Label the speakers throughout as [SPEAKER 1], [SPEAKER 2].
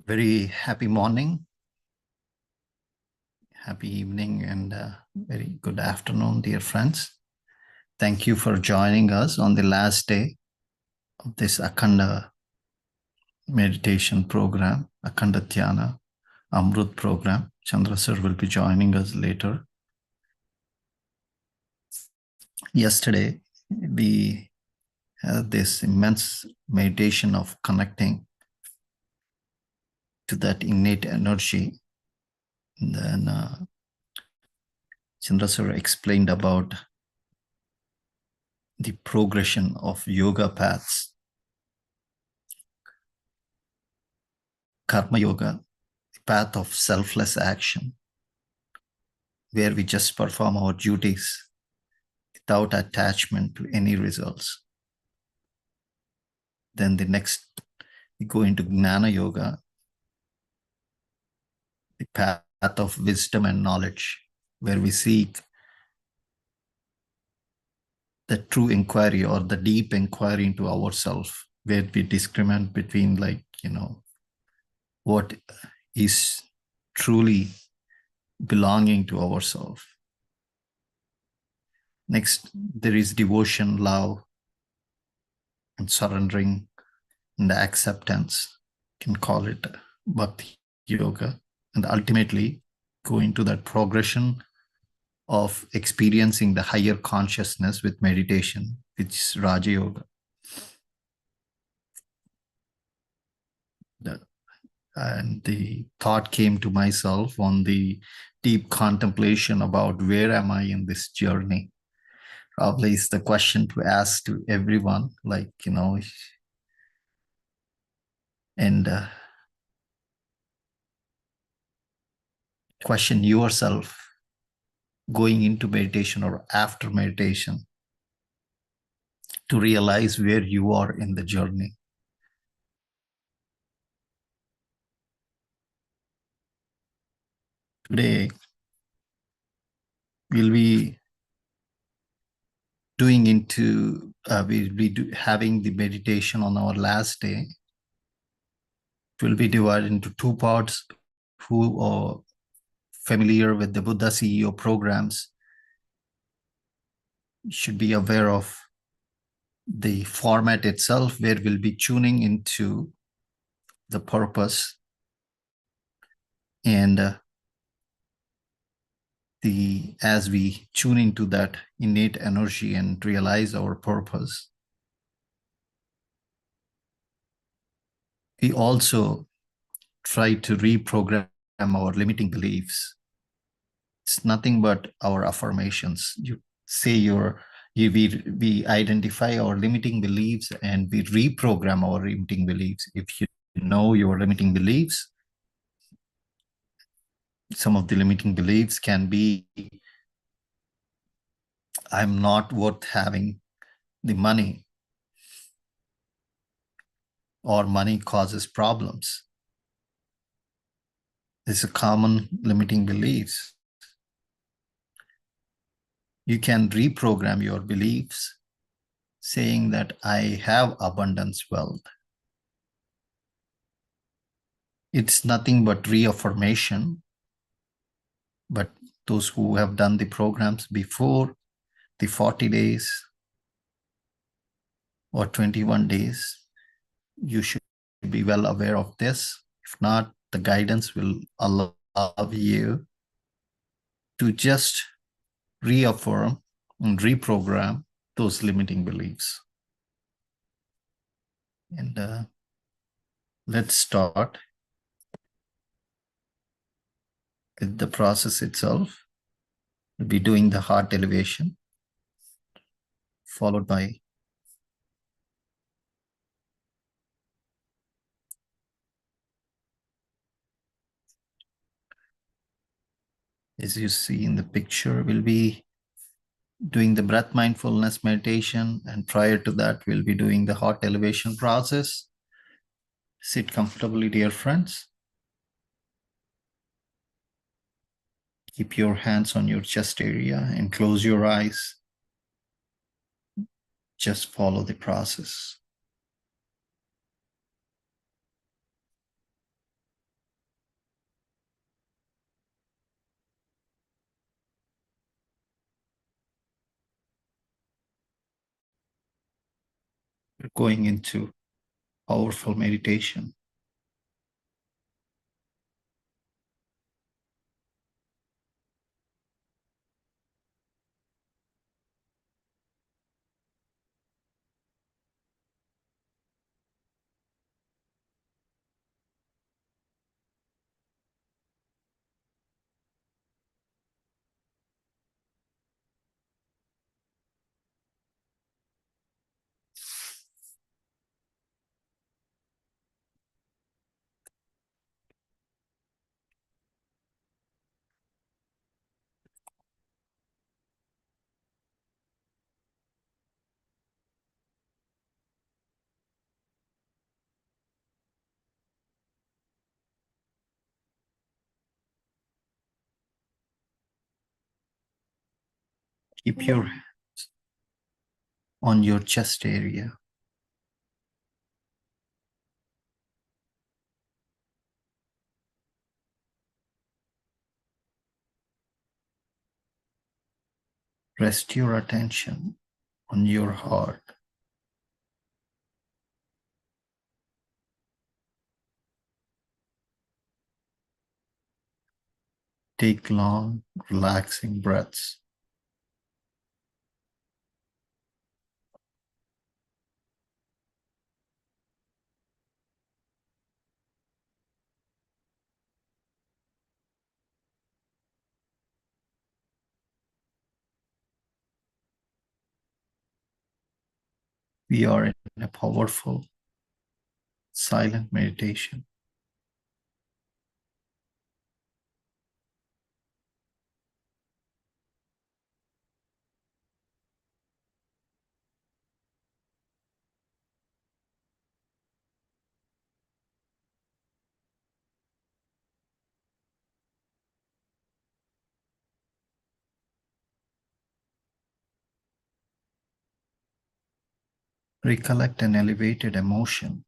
[SPEAKER 1] Very happy morning, happy evening, and very good afternoon, dear friends. Thank you for joining us on the last day of this Akhanda meditation program, Akhanda Dhyana, Amruth program. Chandra sir will be joining us later. Yesterday, we had this immense meditation of connecting to that innate energy. And then Chandra sir explained about the progression of yoga paths, karma yoga, the path of selfless action, where we just perform our duties without attachment to any results. Then the next, we go into Jnana Yoga, the path of wisdom and knowledge, where we seek the true inquiry or the deep inquiry into ourselves, where we discriminate between what is truly belonging to ourselves. Next, there is devotion, love, and surrendering and acceptance. You can call it Bhakti Yoga. And ultimately go into that progression of experiencing the higher consciousness with meditation, which is Raja Yoga. And the thought came to myself on the deep contemplation about where am I in this journey? Probably is the question to ask to everyone, and question yourself going into meditation or after meditation to realize where you are in the journey. Today, we'll be having the meditation on our last day. It will be divided into two parts. Who are familiar with the Buddha CEO programs should be aware of the format itself, where we'll be tuning into the purpose and as we tune into that innate energy and realize our purpose, we also try to reprogram our limiting beliefs. It's nothing but our affirmations. You say we identify our limiting beliefs and we reprogram our limiting beliefs. If you know your limiting beliefs, some of the limiting beliefs can be, I'm not worth having the money, or money causes problems. This is a common limiting beliefs. You can reprogram your beliefs saying that I have abundance wealth. It's nothing but reaffirmation. But those who have done the programs before the 40 days or 21 days, you should be well aware of this. If not, the guidance will allow you to just reaffirm and reprogram those limiting beliefs. And let's start with the process itself. We'll be doing the heart elevation, followed by as you see in the picture, we'll be doing the breath mindfulness meditation. And prior to that, we'll be doing the heart elevation process. Sit comfortably, dear friends. Keep your hands on your chest area and close your eyes. Just follow the process. We're going into powerful meditation. Keep your hands on your chest area. Rest your attention on your heart. Take long, relaxing breaths. We are in a powerful, silent meditation. Recollect an elevated emotion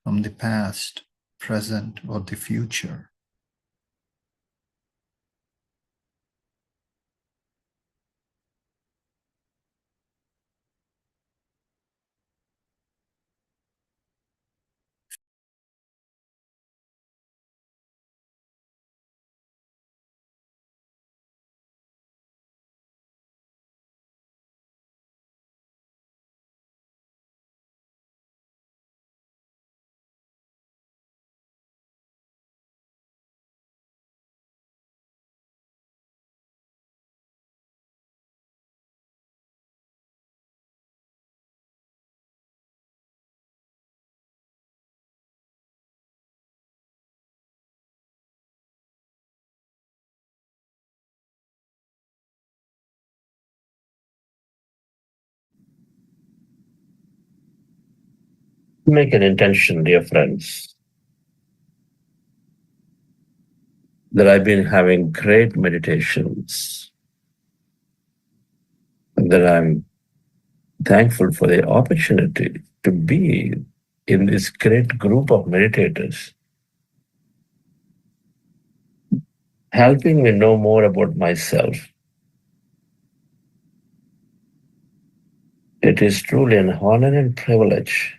[SPEAKER 1] from the past, present, or the future.
[SPEAKER 2] Make an intention, dear friends. that I've been having great meditations, and that I'm thankful for the opportunity to be in this great group of meditators, helping me know more about myself. It is truly an honor and privilege.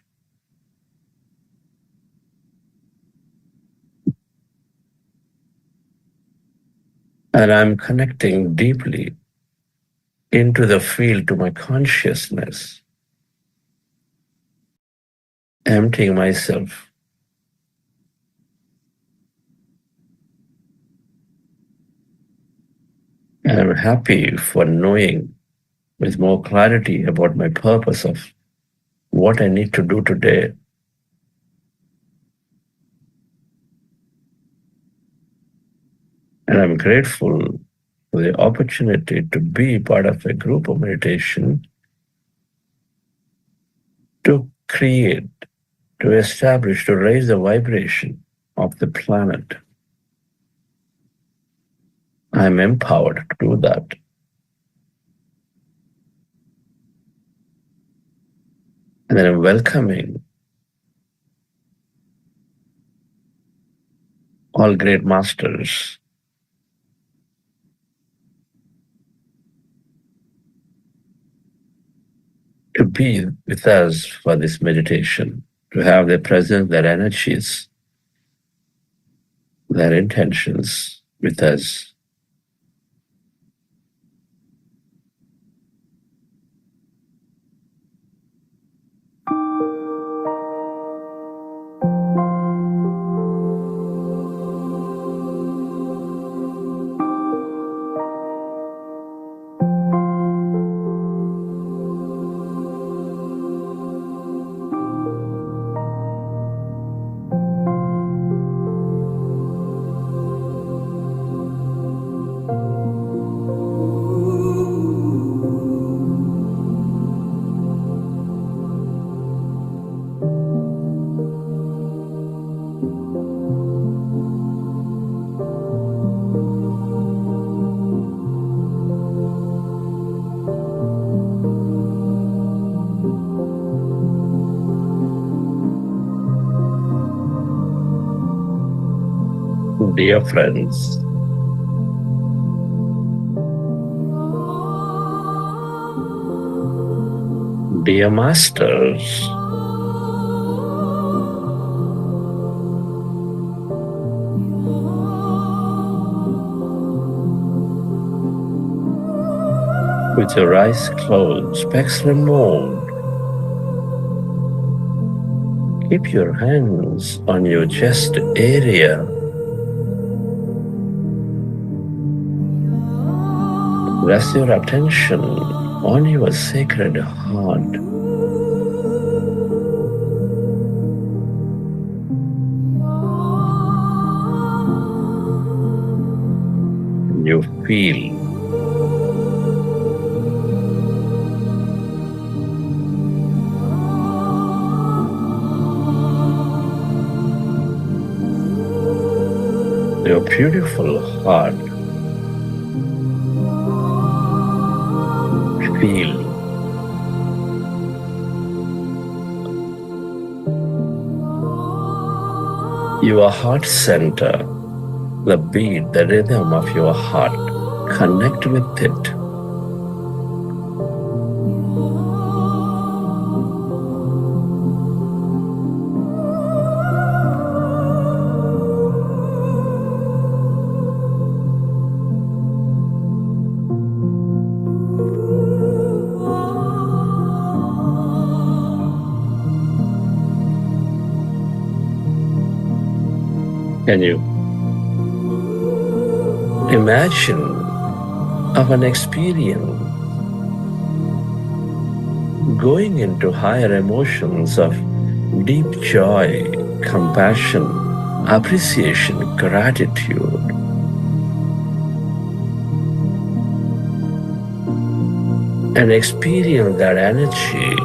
[SPEAKER 2] And I'm connecting deeply into the field to my consciousness, emptying myself. And I'm happy for knowing with more clarity about my purpose of what I need to do today. And I'm grateful for the opportunity to be part of a group of meditation to create, to establish, to raise the vibration of the planet. I'm empowered to do that. And then I'm welcoming all great masters to be with us for this meditation, to have their presence, their energies, their intentions with us. Dear friends, dear masters, with your eyes closed, specs removed, keep your hands on your chest area. Rest your attention on your sacred heart. You feel your beautiful heart. Feel your heart center, the beat, the rhythm of your heart. Connect with it. Can you imagine of an experience going into higher emotions of deep joy, compassion, appreciation, gratitude? And experience that energy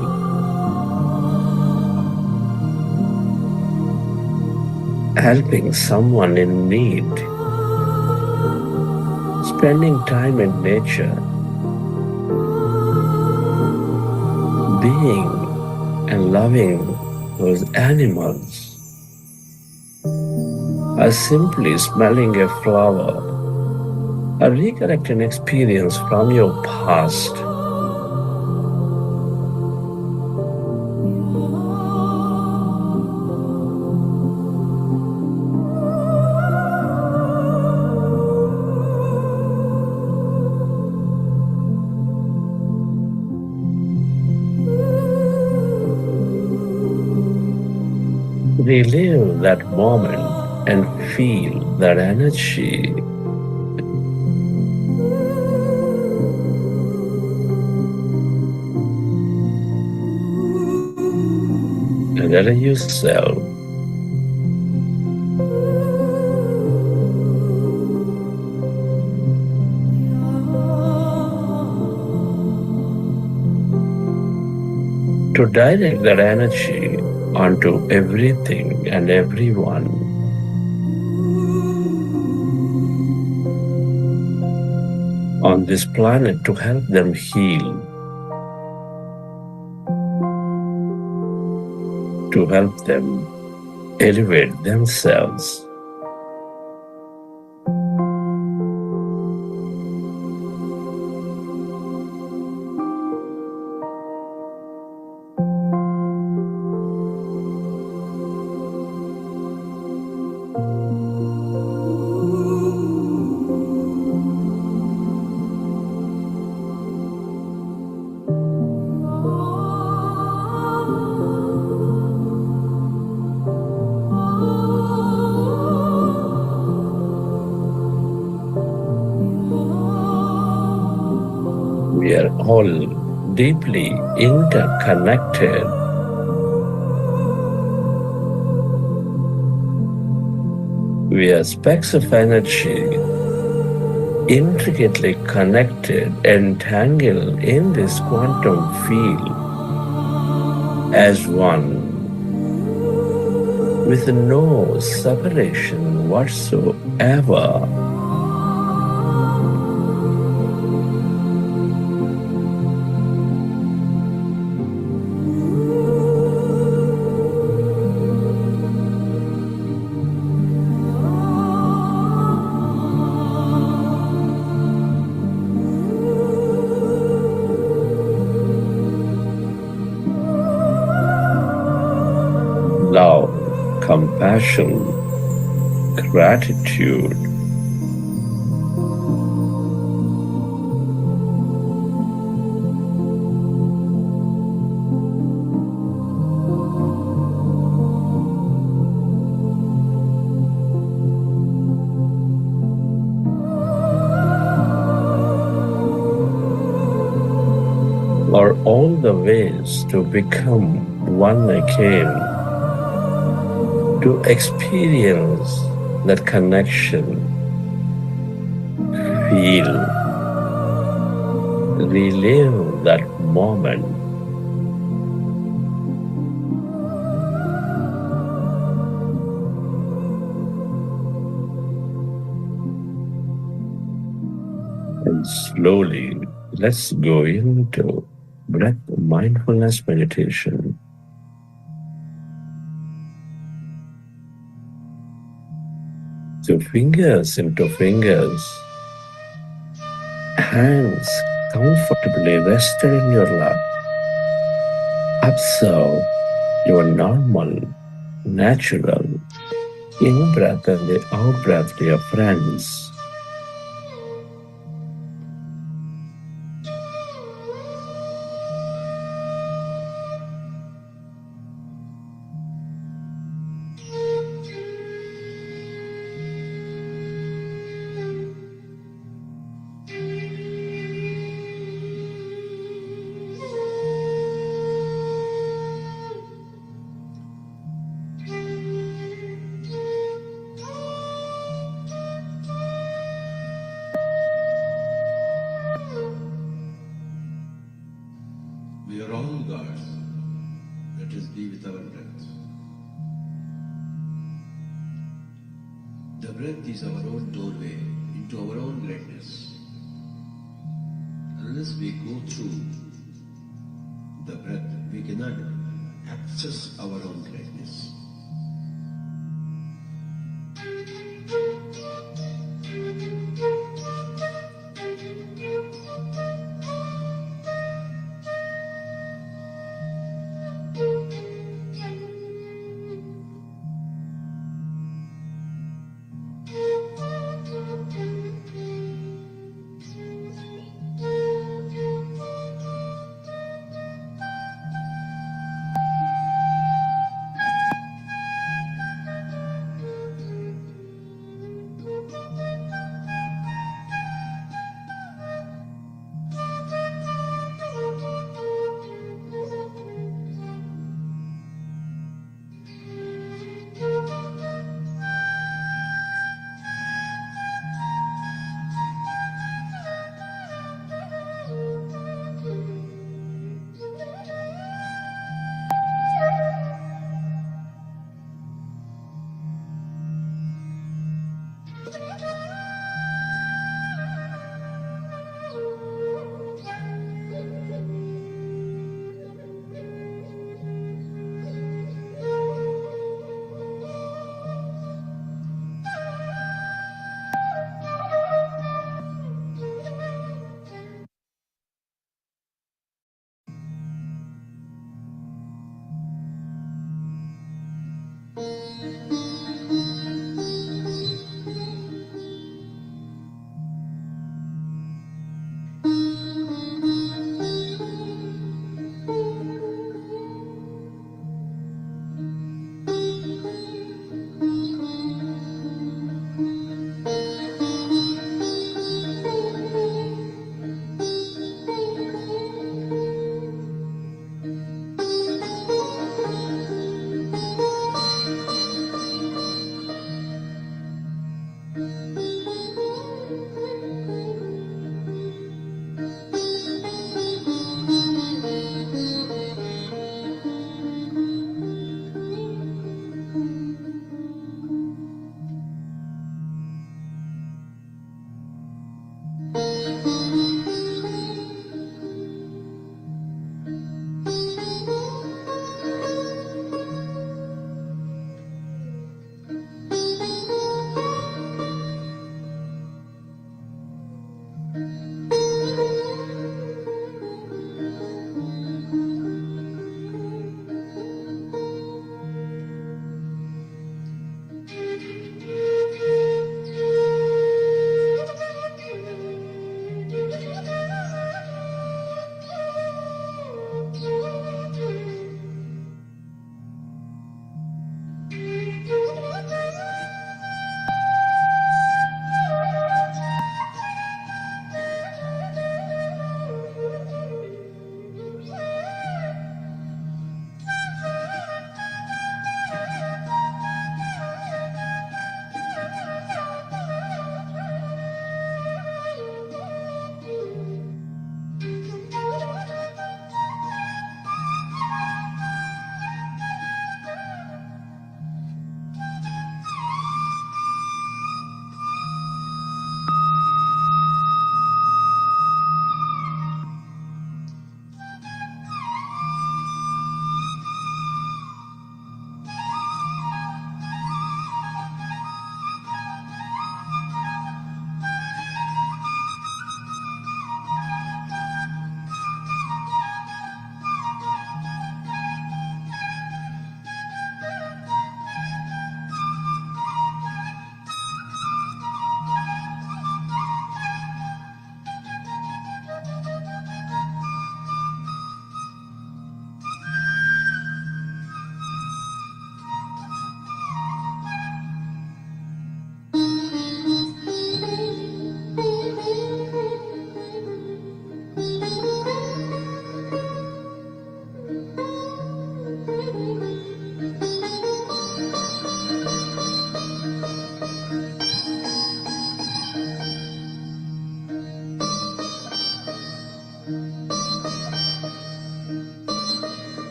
[SPEAKER 2] helping someone in need, spending time in nature, being and loving those animals, or simply smelling a flower, or recollect an experience from your past. Relive that moment and feel that energy. And allow yourself to direct that energy onto everything and everyone. On this planet to help them heal, to help them elevate themselves. We are all deeply interconnected. We are specks of energy, intricately connected, entangled in this quantum field as one, with no separation whatsoever. Love, compassion, gratitude. Are all the ways to become one again, to experience that connection, feel, relive that moment. And slowly, let's go into breath mindfulness meditation. So fingers into fingers, hands comfortably rested in your lap. Observe your normal, natural in-breath and the out-breath, dear friends.
[SPEAKER 3] We are all gods. Let us be with our breath. The breath is our own doorway into our own greatness. unless we go through the breath, we cannot access our own greatness.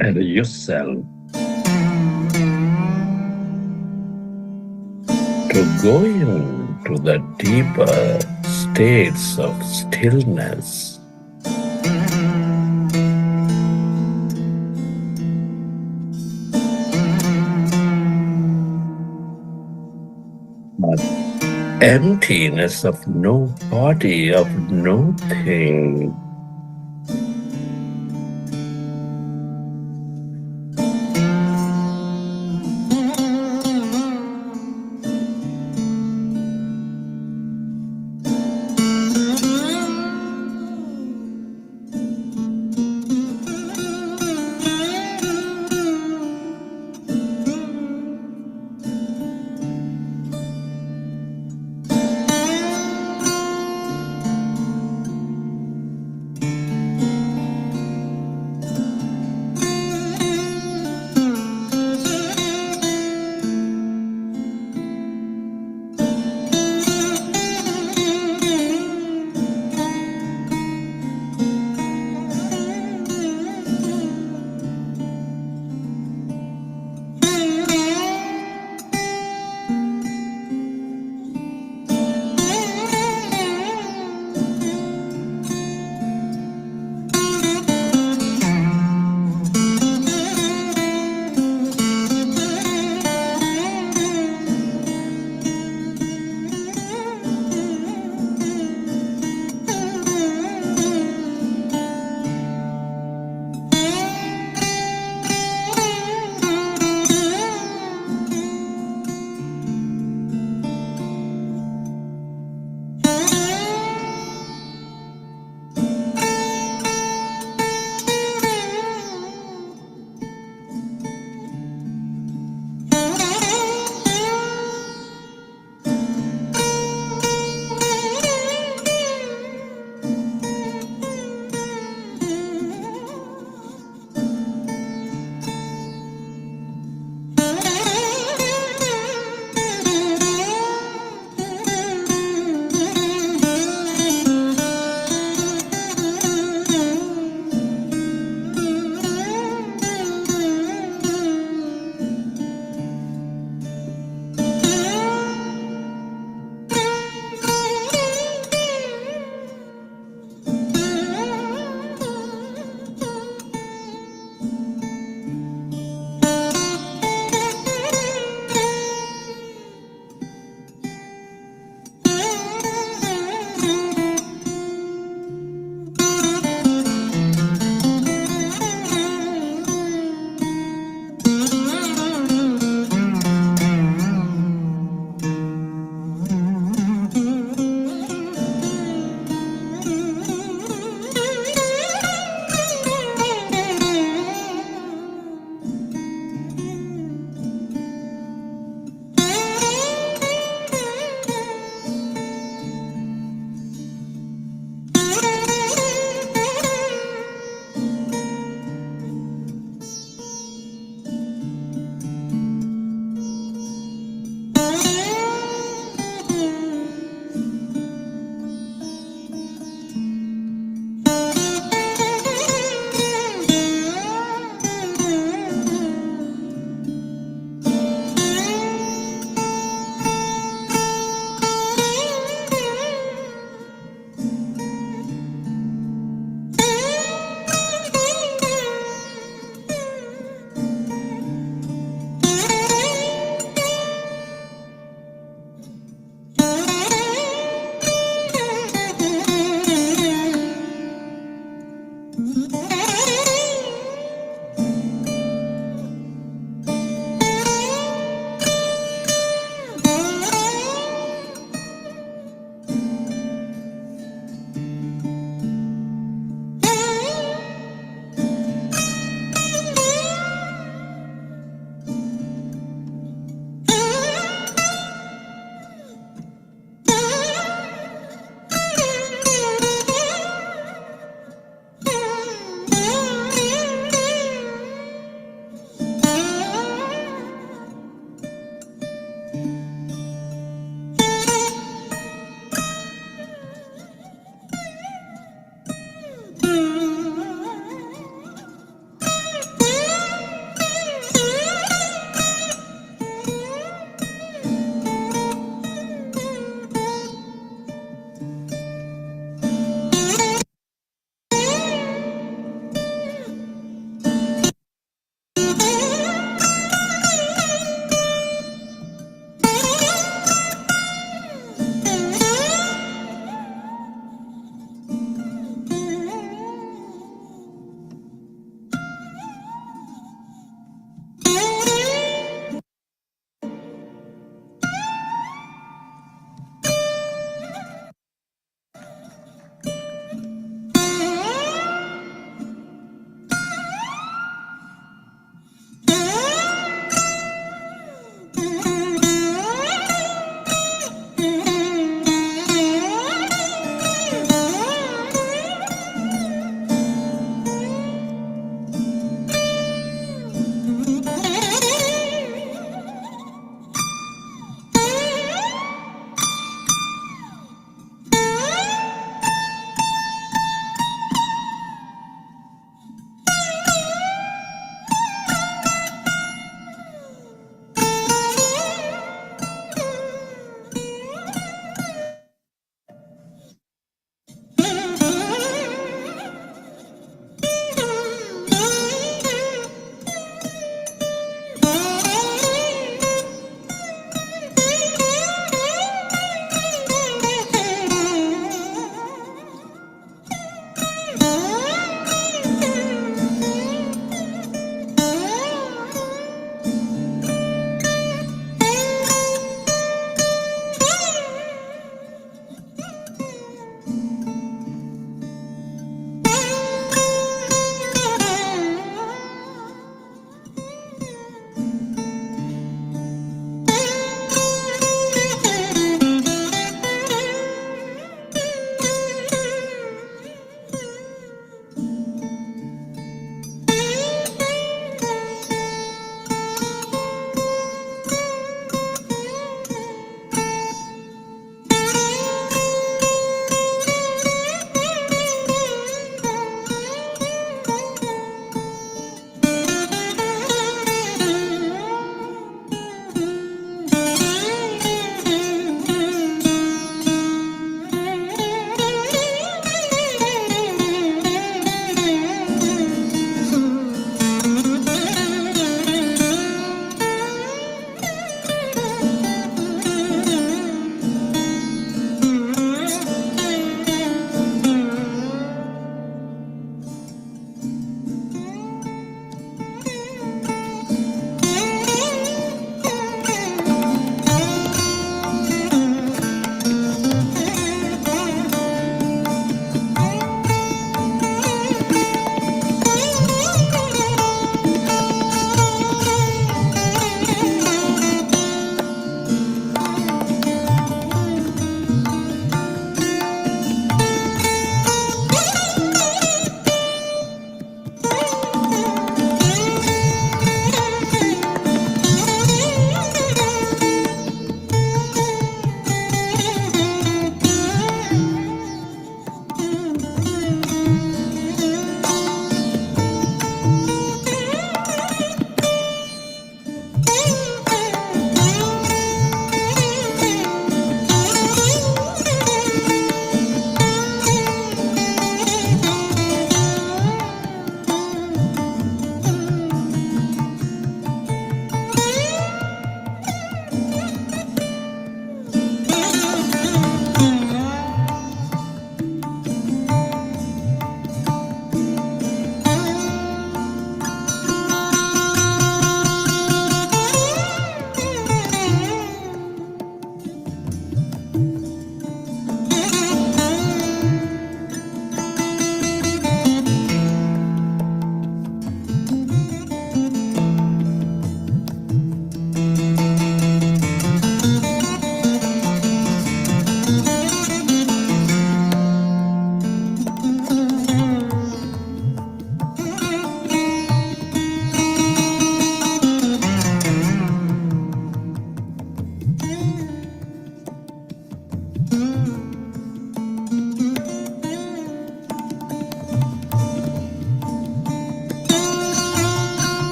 [SPEAKER 2] and yourself to go into the deeper states of stillness. But emptiness of no body, of no thing.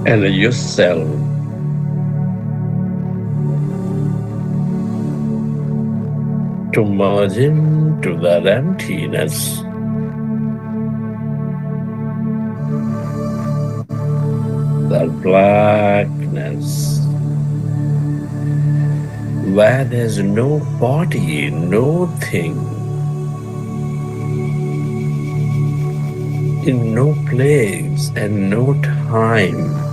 [SPEAKER 2] and yourself to merge into that emptiness. That blackness, where there's no body, no thing, in no place and no time.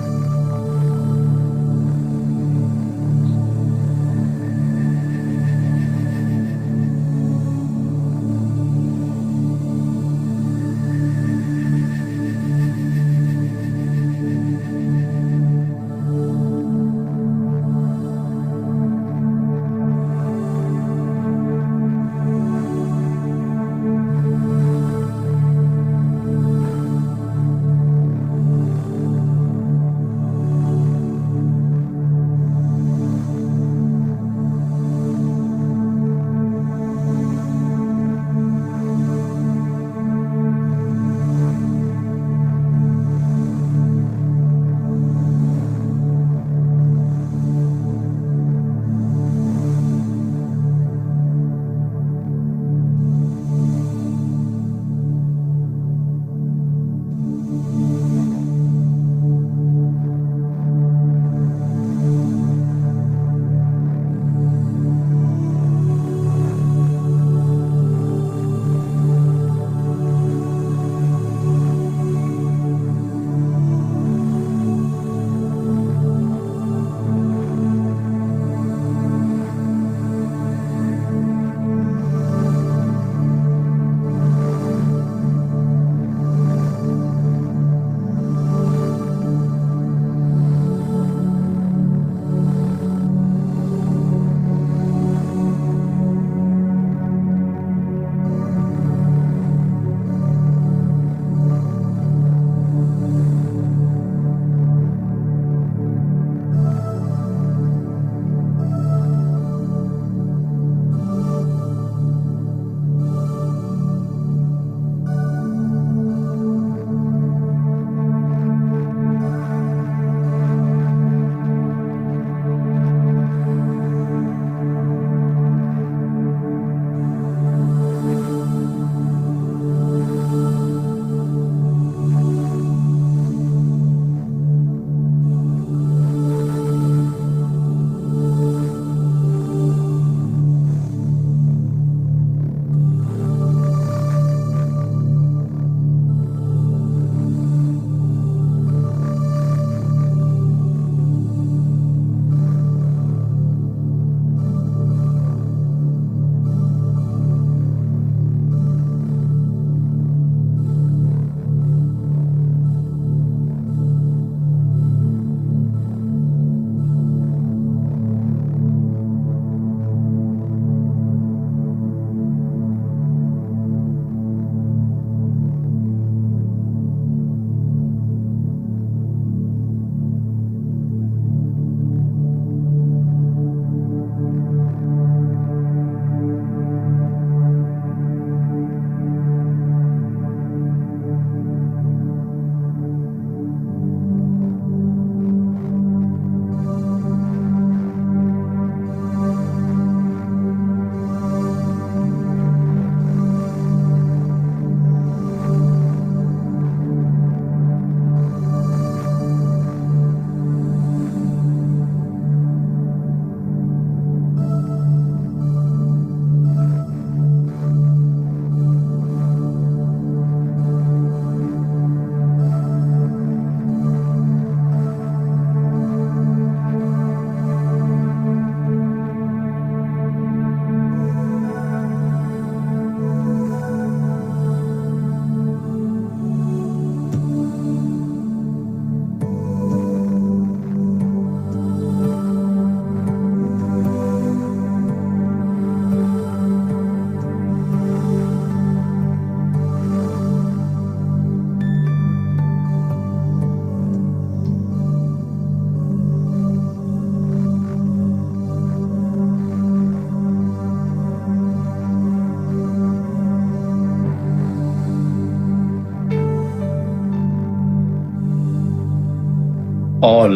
[SPEAKER 2] All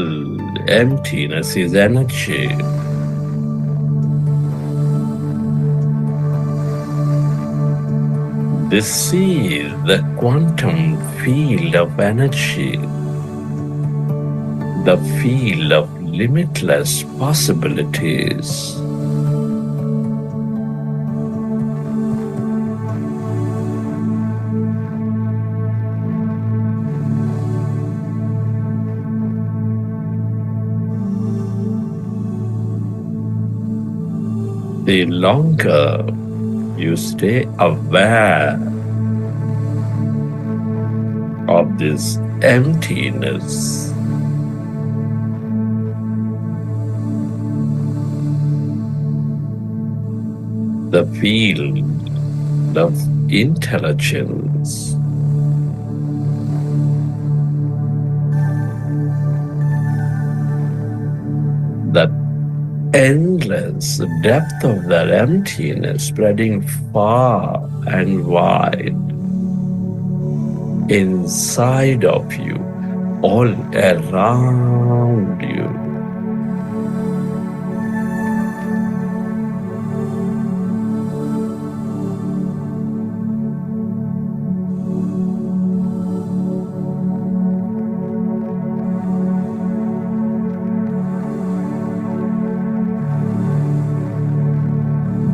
[SPEAKER 2] emptiness is energy. This is the quantum field of energy, the field of limitless possibilities. The longer you stay aware of this emptiness, the field of intelligence, that endless depth of that emptiness spreading far and wide inside of you, all around you.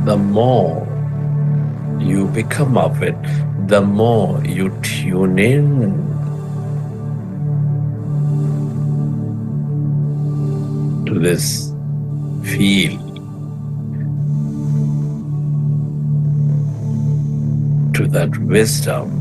[SPEAKER 2] The more you become of it, the more you tune in to this field, to that wisdom.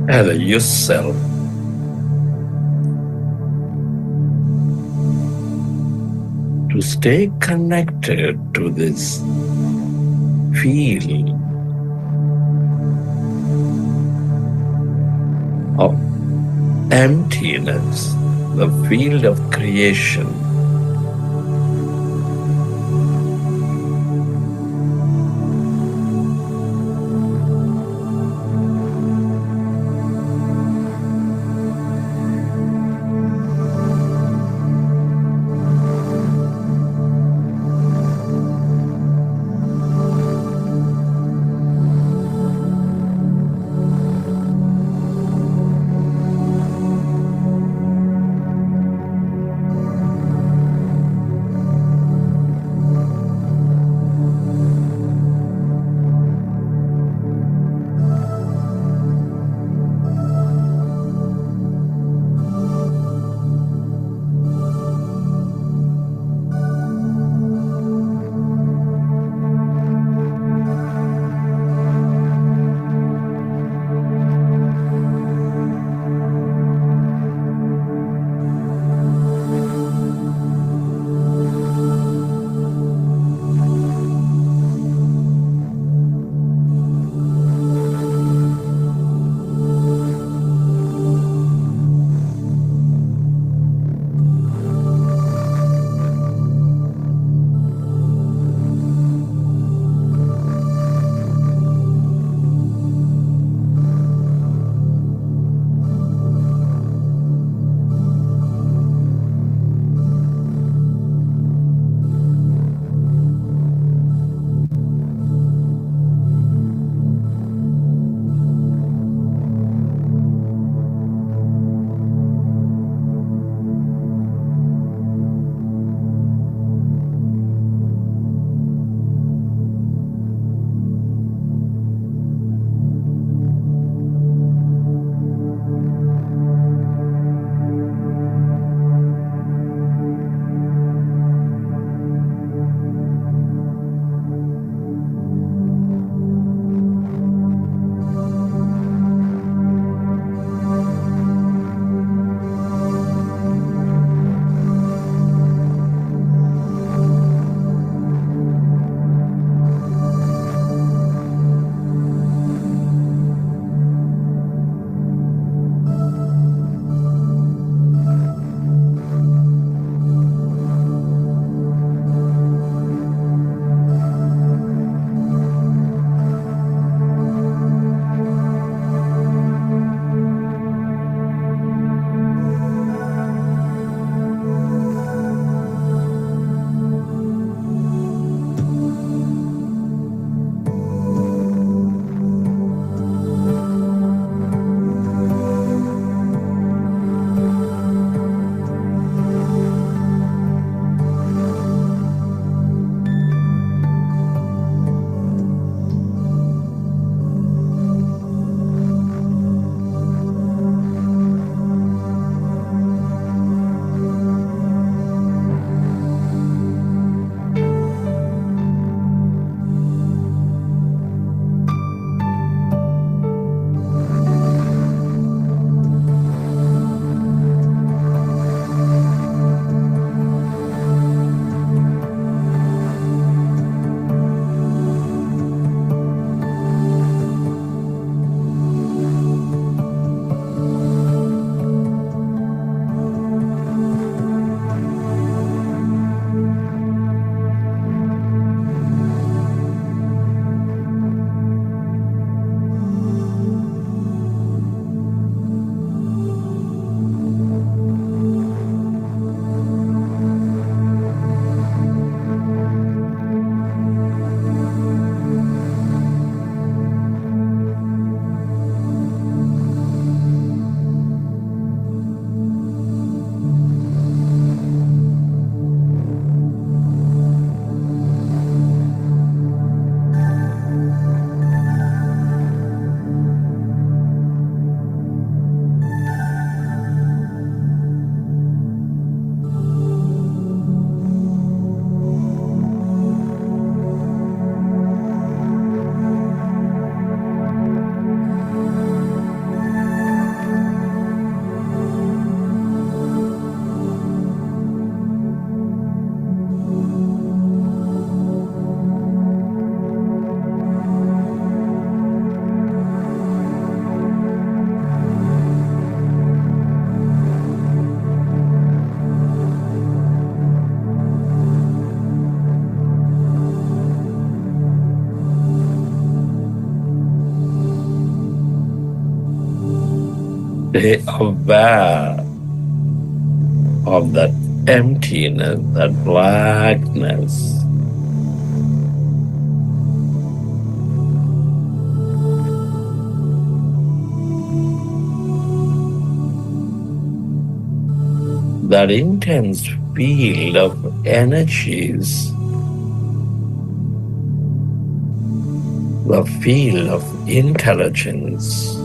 [SPEAKER 2] as a you self. To stay connected to this field of emptiness, the field of creation. Stay aware of that emptiness, that blackness. That intense field of energies, the field of intelligence.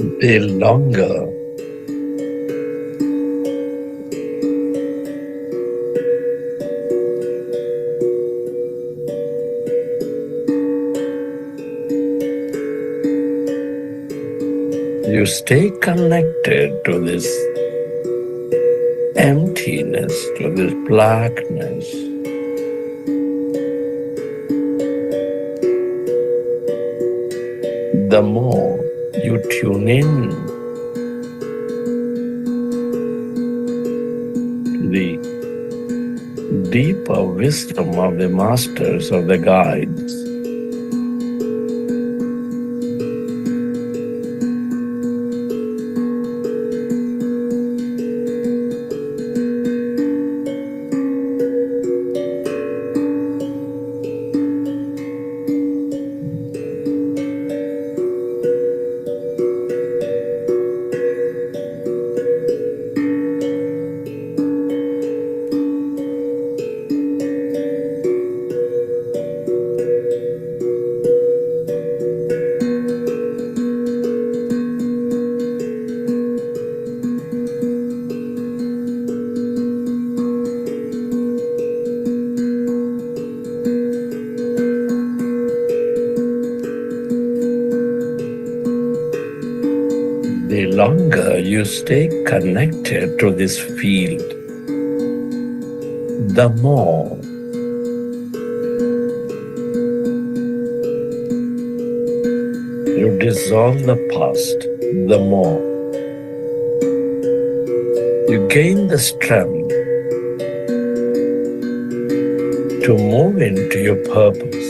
[SPEAKER 2] the longer you stay connected to this emptiness, to this blackness, the more you tune in to the deeper wisdom of the masters, of the guides, the longer you stay connected to this field, the more you dissolve the past, the more you gain the strength to move into your purpose.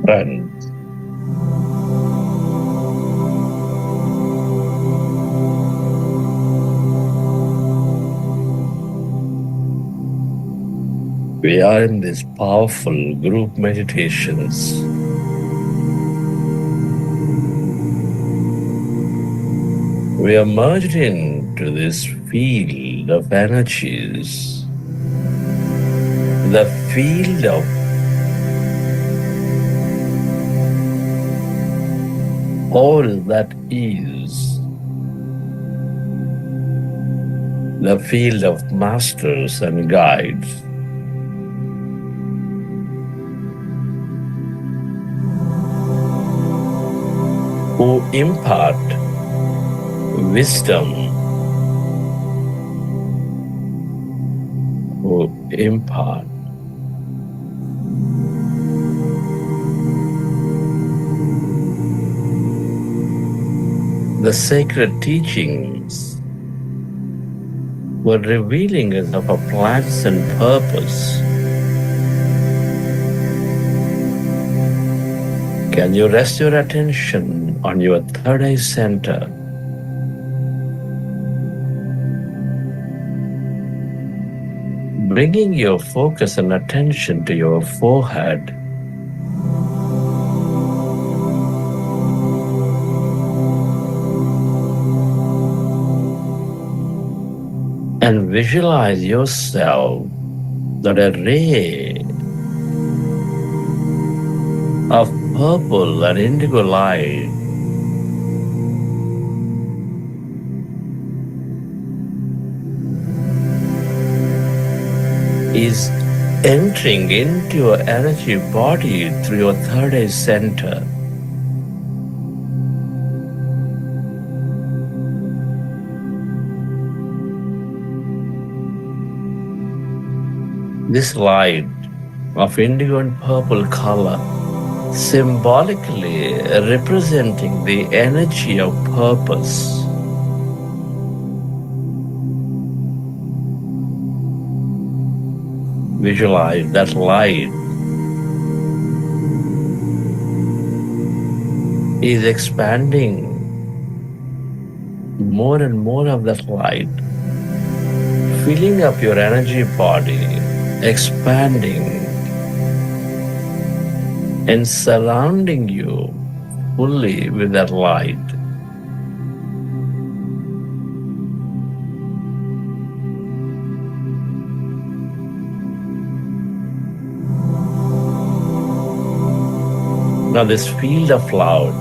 [SPEAKER 2] Friends, we are in these powerful group meditations. We are merged into this field of energies, the field of all that is, the field of masters and guides. Who impart wisdom, who impart the sacred teachings, were revealing us of our plans and purpose. Can you rest your attention on your third eye center? Bringing your focus and attention to your forehead. And visualize yourself that a ray of purple and indigo light is entering into your energy body through your third eye center. This light of indigo and purple color symbolically representing the energy of purpose. Visualize that light is expanding, more and more of that light filling up your energy body, expanding and surrounding you fully with that light. Now this field of light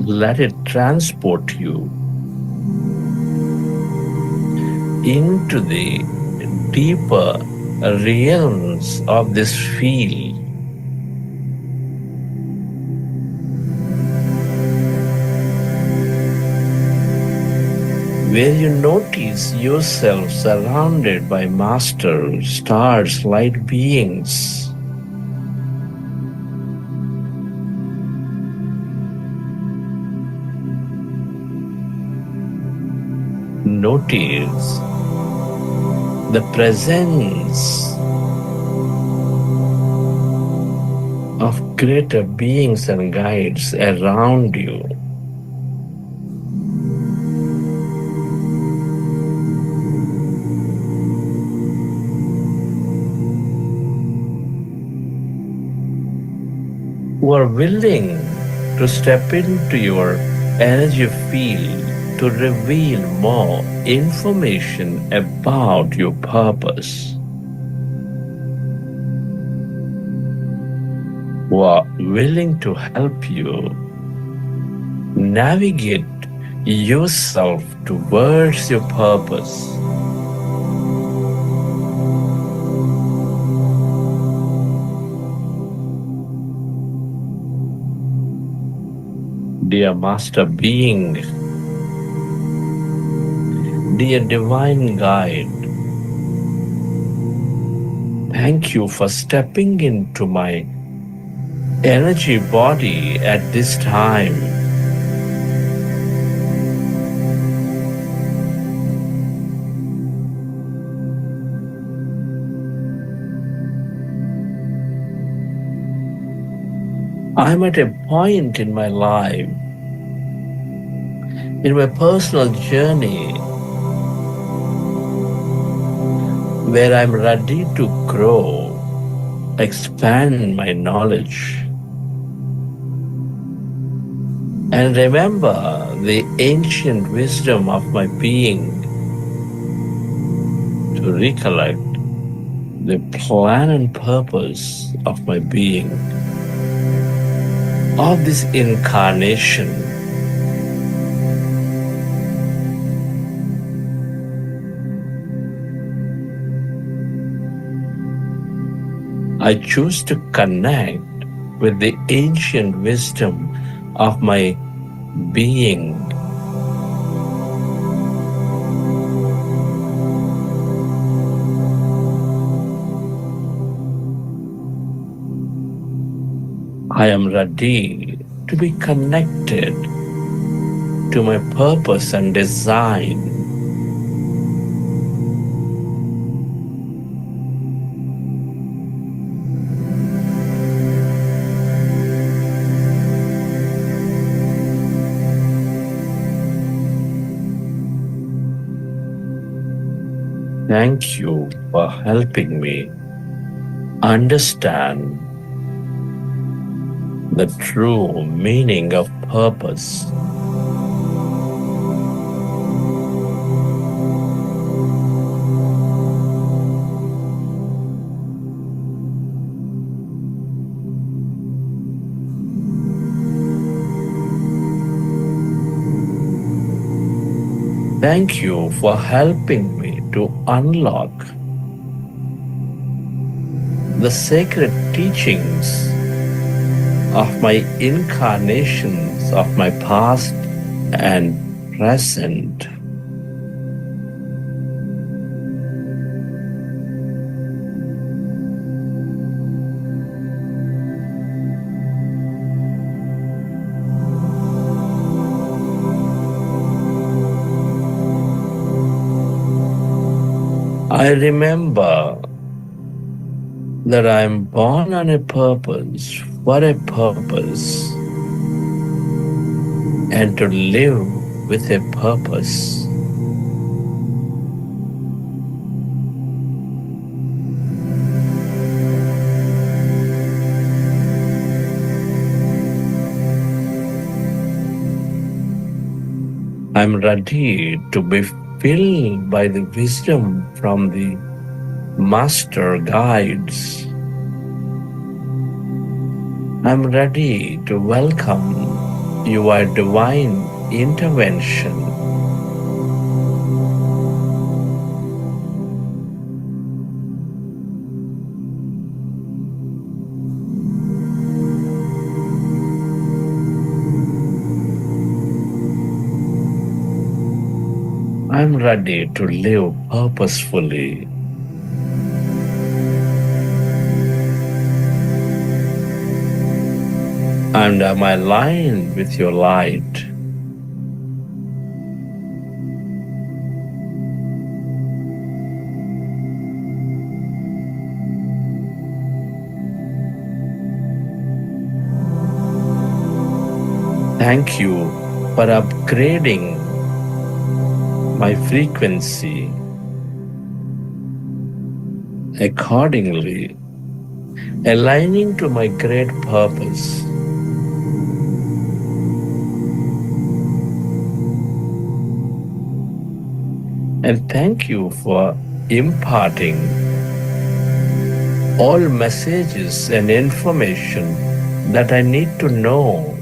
[SPEAKER 2] let it transport you into the deeper realms of this field. Where you notice yourself surrounded by masters, stars, light beings. Notice the presence of greater beings and guides around you. Who are willing to step into your energy field to reveal more information about your purpose. Who are willing to help you navigate yourself towards your purpose. Dear Master Being, dear Divine Guide, thank you for stepping into my energy body at this time. I'm at a point in my life, in my personal journey, where I'm ready to grow, expand my knowledge, and remember the ancient wisdom of my being, to recollect the plan and purpose of my being, of this incarnation. I choose to connect with the ancient wisdom of my being. I am ready to be connected to my purpose and design. Thank you for helping me understand the true meaning of purpose. Thank you for helping me to unlock the sacred teachings of my incarnations of my past and present. I remember that I am born on a purpose, for a purpose, and to live with a purpose. I'm ready to be filled by the wisdom from the master guides. I'm ready to welcome your divine intervention. I'm ready to live purposefully. And am aligned with your light. Thank you for upgrading my frequency accordingly, aligning to my great purpose. And thank you for imparting all messages and information that I need to know.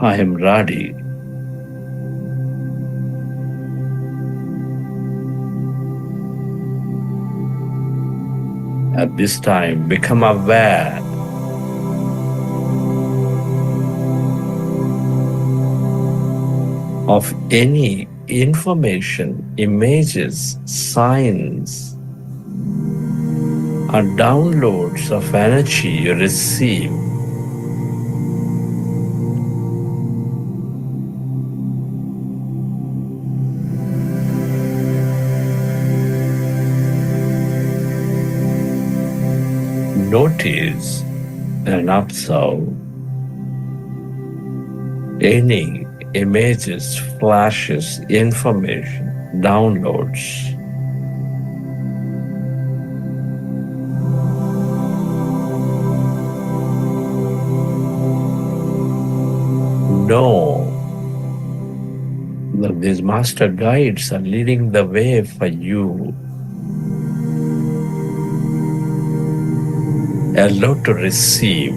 [SPEAKER 2] I am ready. At this time, become aware of any information, images, signs, or downloads of energy you receive. Notice and observe any images, flashes, information, downloads. Know that these master guides are leading the way for you. Allow to receive.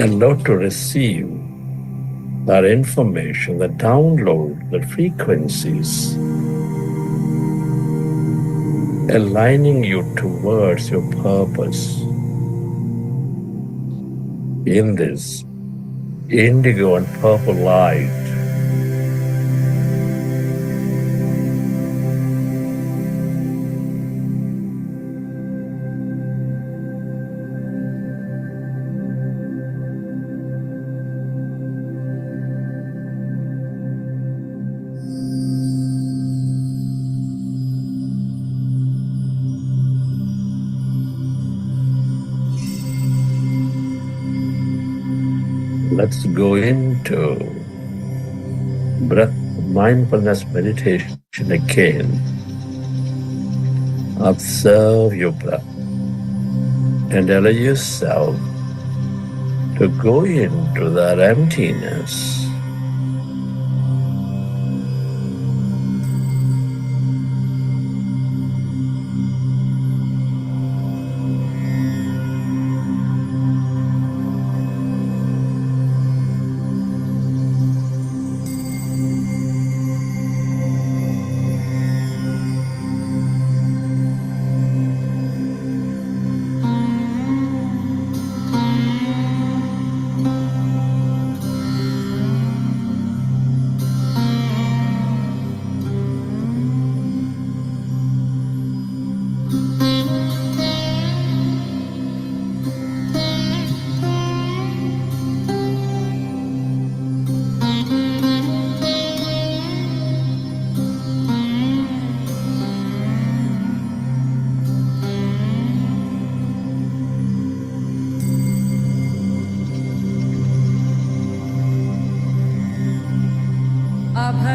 [SPEAKER 2] Allow to receive that information, the download, the frequencies, aligning you towards your purpose in this indigo and purple light. Let's go into breath mindfulness meditation again. Observe your breath and allow yourself to go into that emptiness.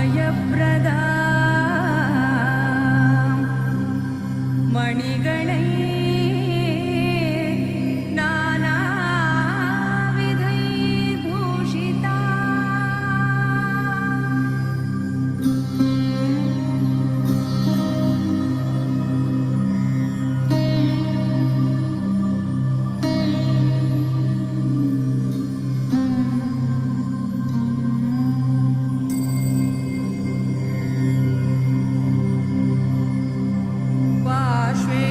[SPEAKER 4] अभयप्रदा मणिगणै नानाविधैर्भूषिता पार्श्वे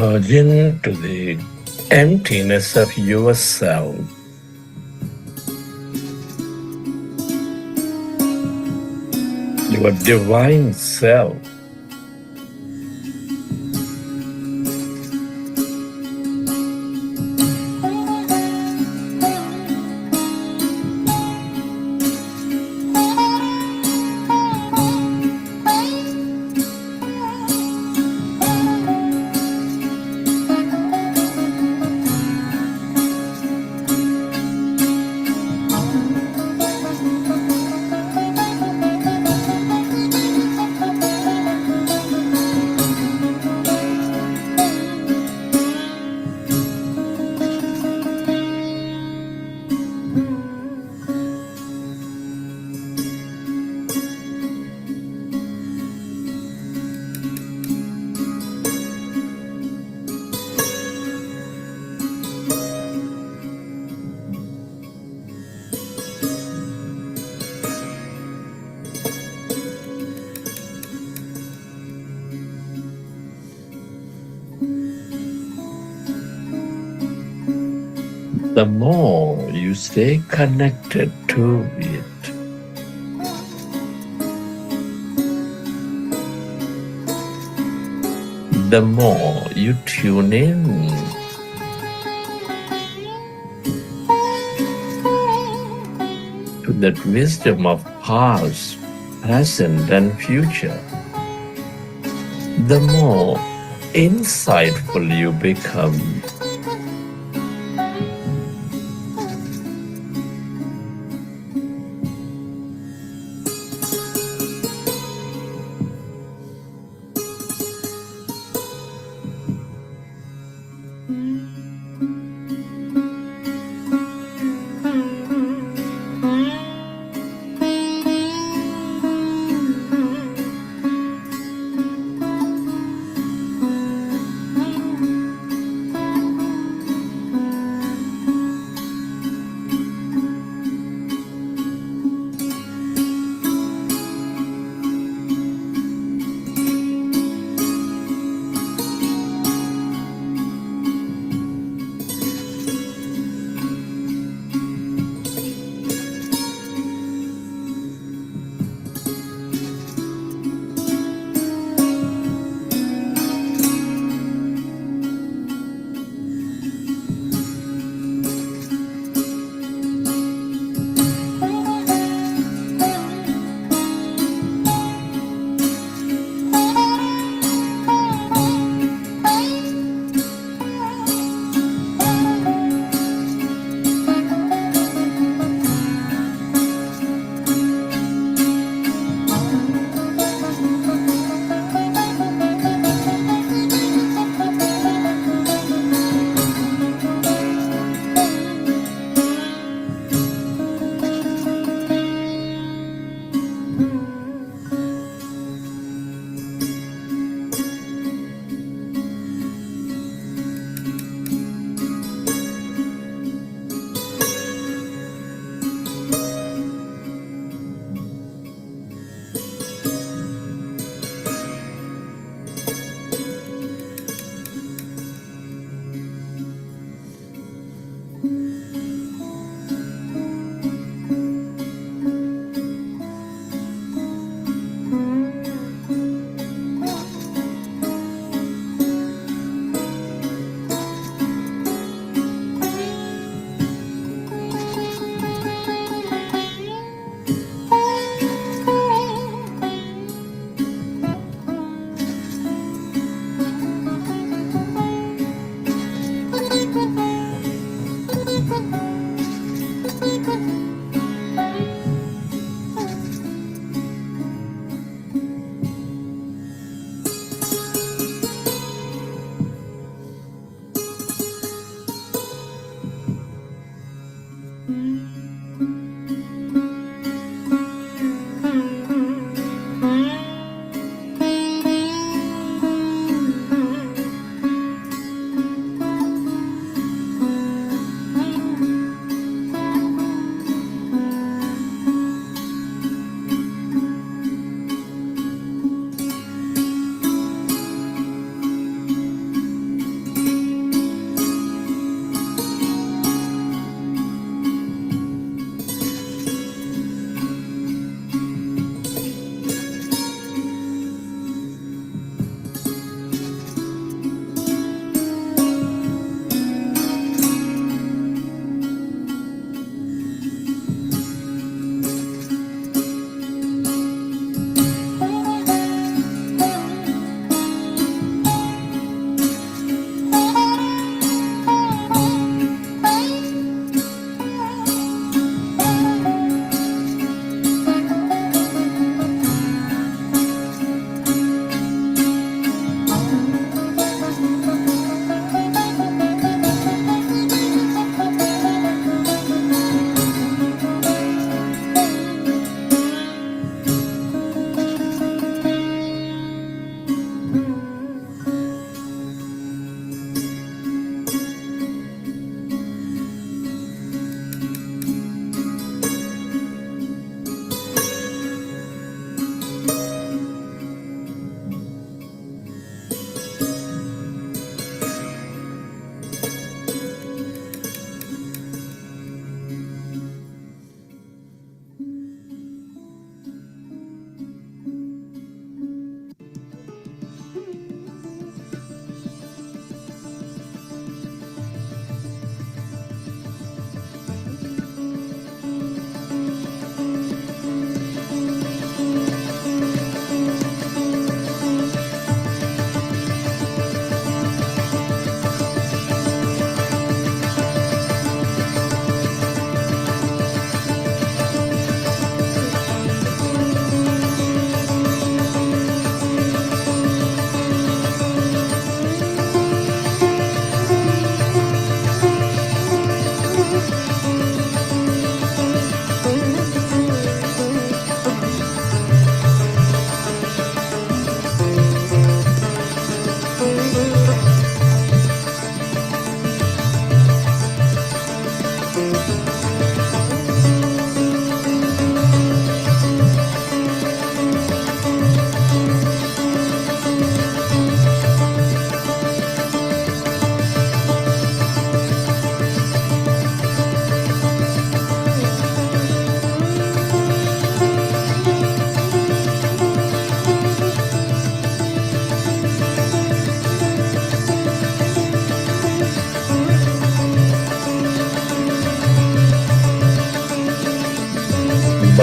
[SPEAKER 2] merge into the emptiness of yourself. Your divine self. The more you stay connected to it, the more you tune in to that wisdom of past, present, and future, the more insightful you become.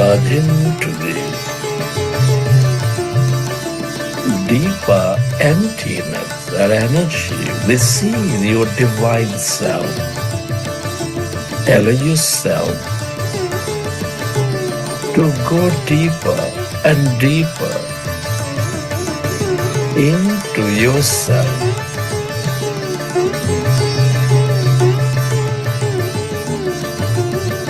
[SPEAKER 2] merge into the deeper emptiness and energy. Receive your divine self. Allow yourself to go deeper and deeper into yourself.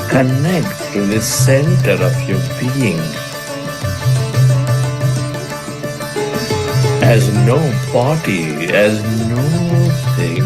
[SPEAKER 2] Connect to the center of your being as no body, as no thing.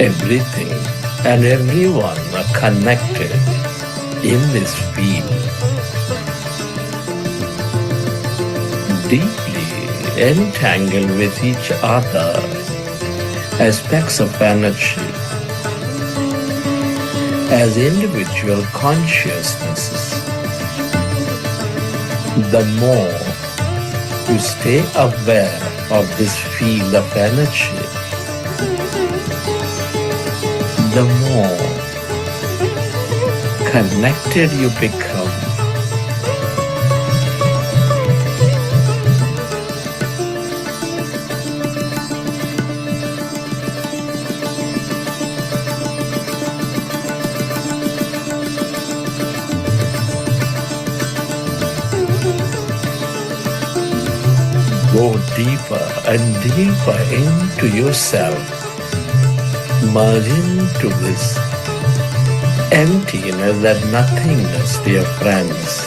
[SPEAKER 2] Everything and everyone are connected in this field, deeply entangled with each other, aspects of energy, as individual consciousnesses. The more you stay aware of this field of energy, the more connected you become. Go deeper and deeper into yourself. Merge into this emptiness and nothingness, dear friends.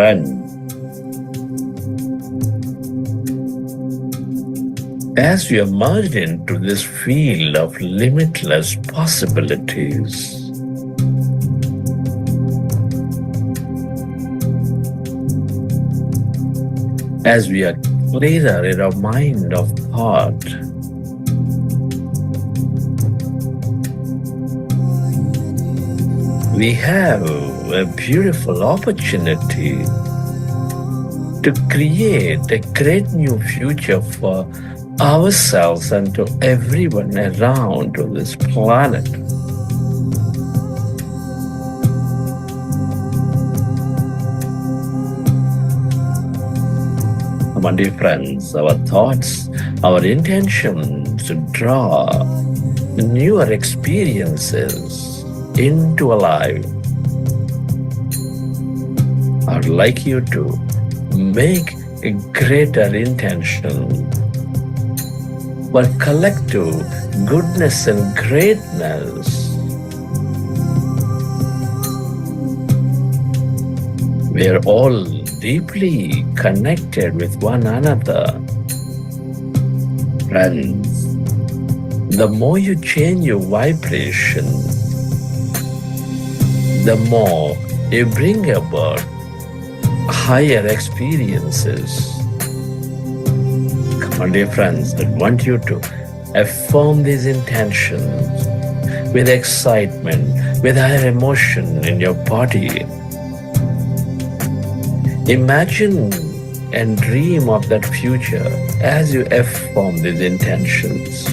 [SPEAKER 2] friend. As you emerge into this field of limitless possibilities, as we are clearer in our mind of thought, we have a beautiful opportunity to create a great new future for ourselves and to everyone around this planet. My dear friends, our thoughts, our intentions to draw newer experiences into our life. I'd like you to make a greater intention for collective goodness and greatness. We are all deeply connected with one another. Friends, the more you change your vibration, the more you bring about higher experiences. Come on, dear friends, I want you to affirm these intentions with excitement, with higher emotion in your body. Imagine and dream of that future as you affirm these intentions.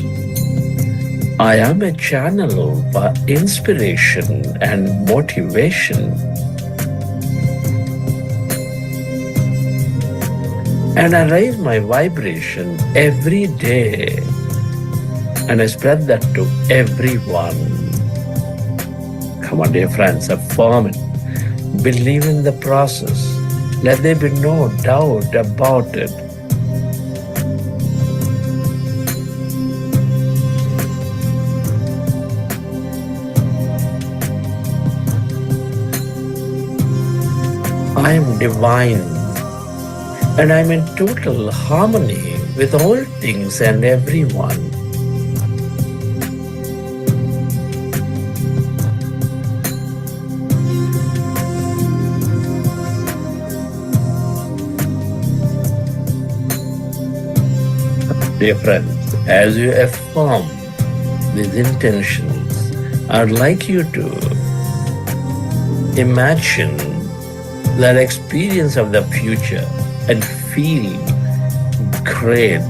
[SPEAKER 2] I am a channel for inspiration and motivation. And I raise my vibration every day and I spread that to everyone. Come on, dear friends, affirm it. Believe in the process. Let there be no doubt about it. I am divine and I am in total harmony with all things and everyone. Dear friends, as you affirm these intentions, I'd like you to imagine that experience of the future and feel great,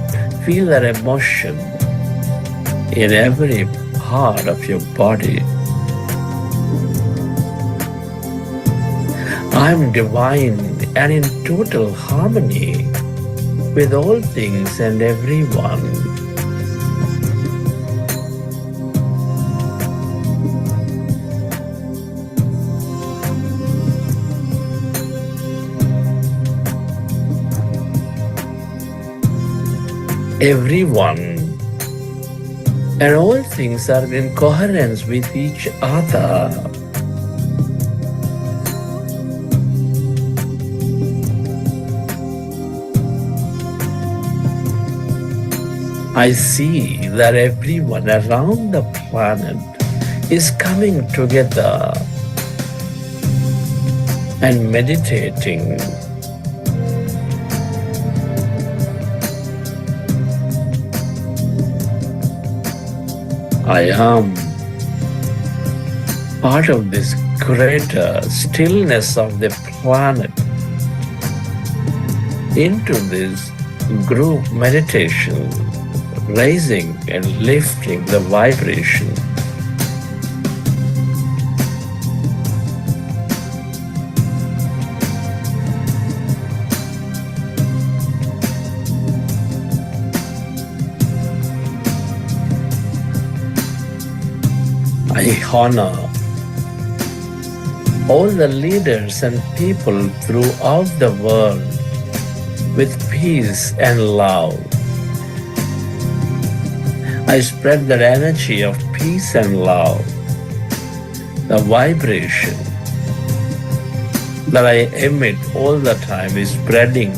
[SPEAKER 2] feel that emotion in every part of your body. I'm divine and in total harmony with all things and everyone. Everyone and all things are in coherence with each other. I see that everyone around the planet is coming together and meditating. I am part of this greater stillness of the planet. Into this group meditation, raising and lifting the vibration. I honor all the leaders and people throughout the world with peace and love. I spread that energy of peace and love, the vibration that I emit all the time is spreading.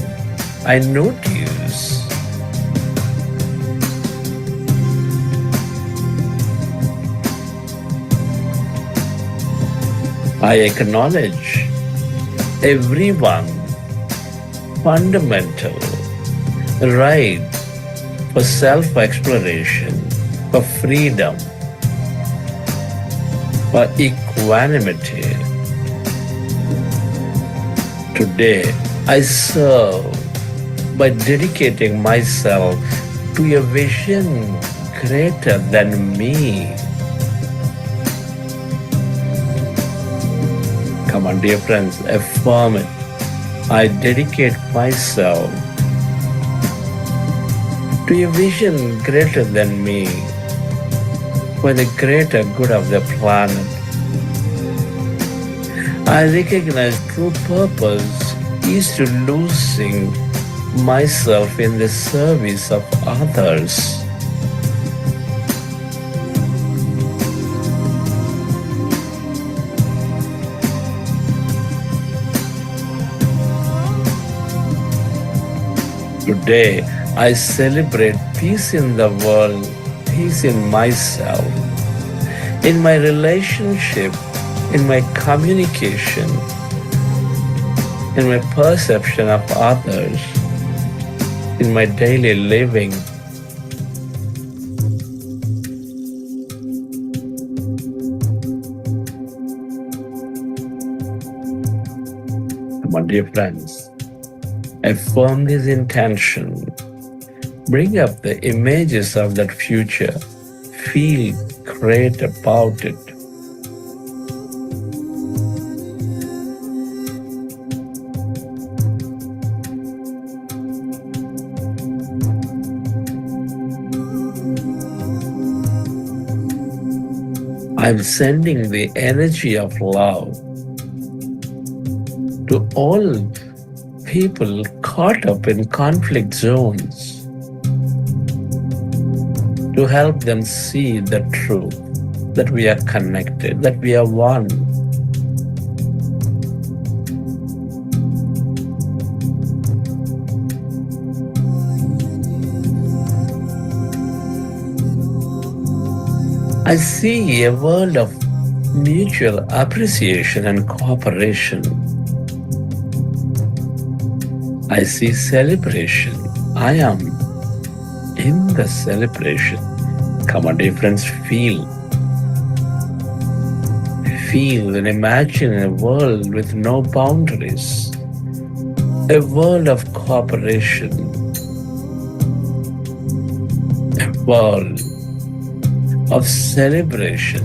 [SPEAKER 2] I notice. I acknowledge everyone fundamental right for self-exploration, for freedom, for equanimity. Today, I serve by dedicating myself to a vision greater than me. Come on, dear friends, affirm it. I dedicate myself to a vision greater than me for the greater good of the planet. I recognize true purpose is to losing myself in the service of others. Today, I celebrate peace in the world, peace in myself, in my relationship, in my communication, in my perception of others, in my daily living. My dear friends, affirm this intention. Bring up the images of that future. Feel great about it. I'm sending the energy of love to all people caught up in conflict zones to help them see the truth, that we are connected, that we are one. I see a world of mutual appreciation and cooperation. I see celebration. I am in the celebration. Come on, dear friends, feel. Feel and imagine a world with no boundaries. A world of cooperation. A world of celebration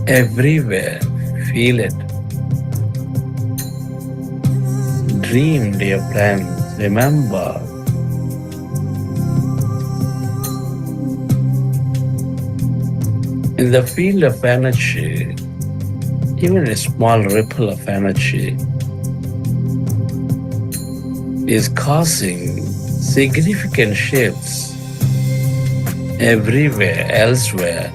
[SPEAKER 2] everywhere. Feel it. Dream, dear friends. Remember, in the field of energy, even a small ripple of energy is causing significant shifts everywhere, elsewhere.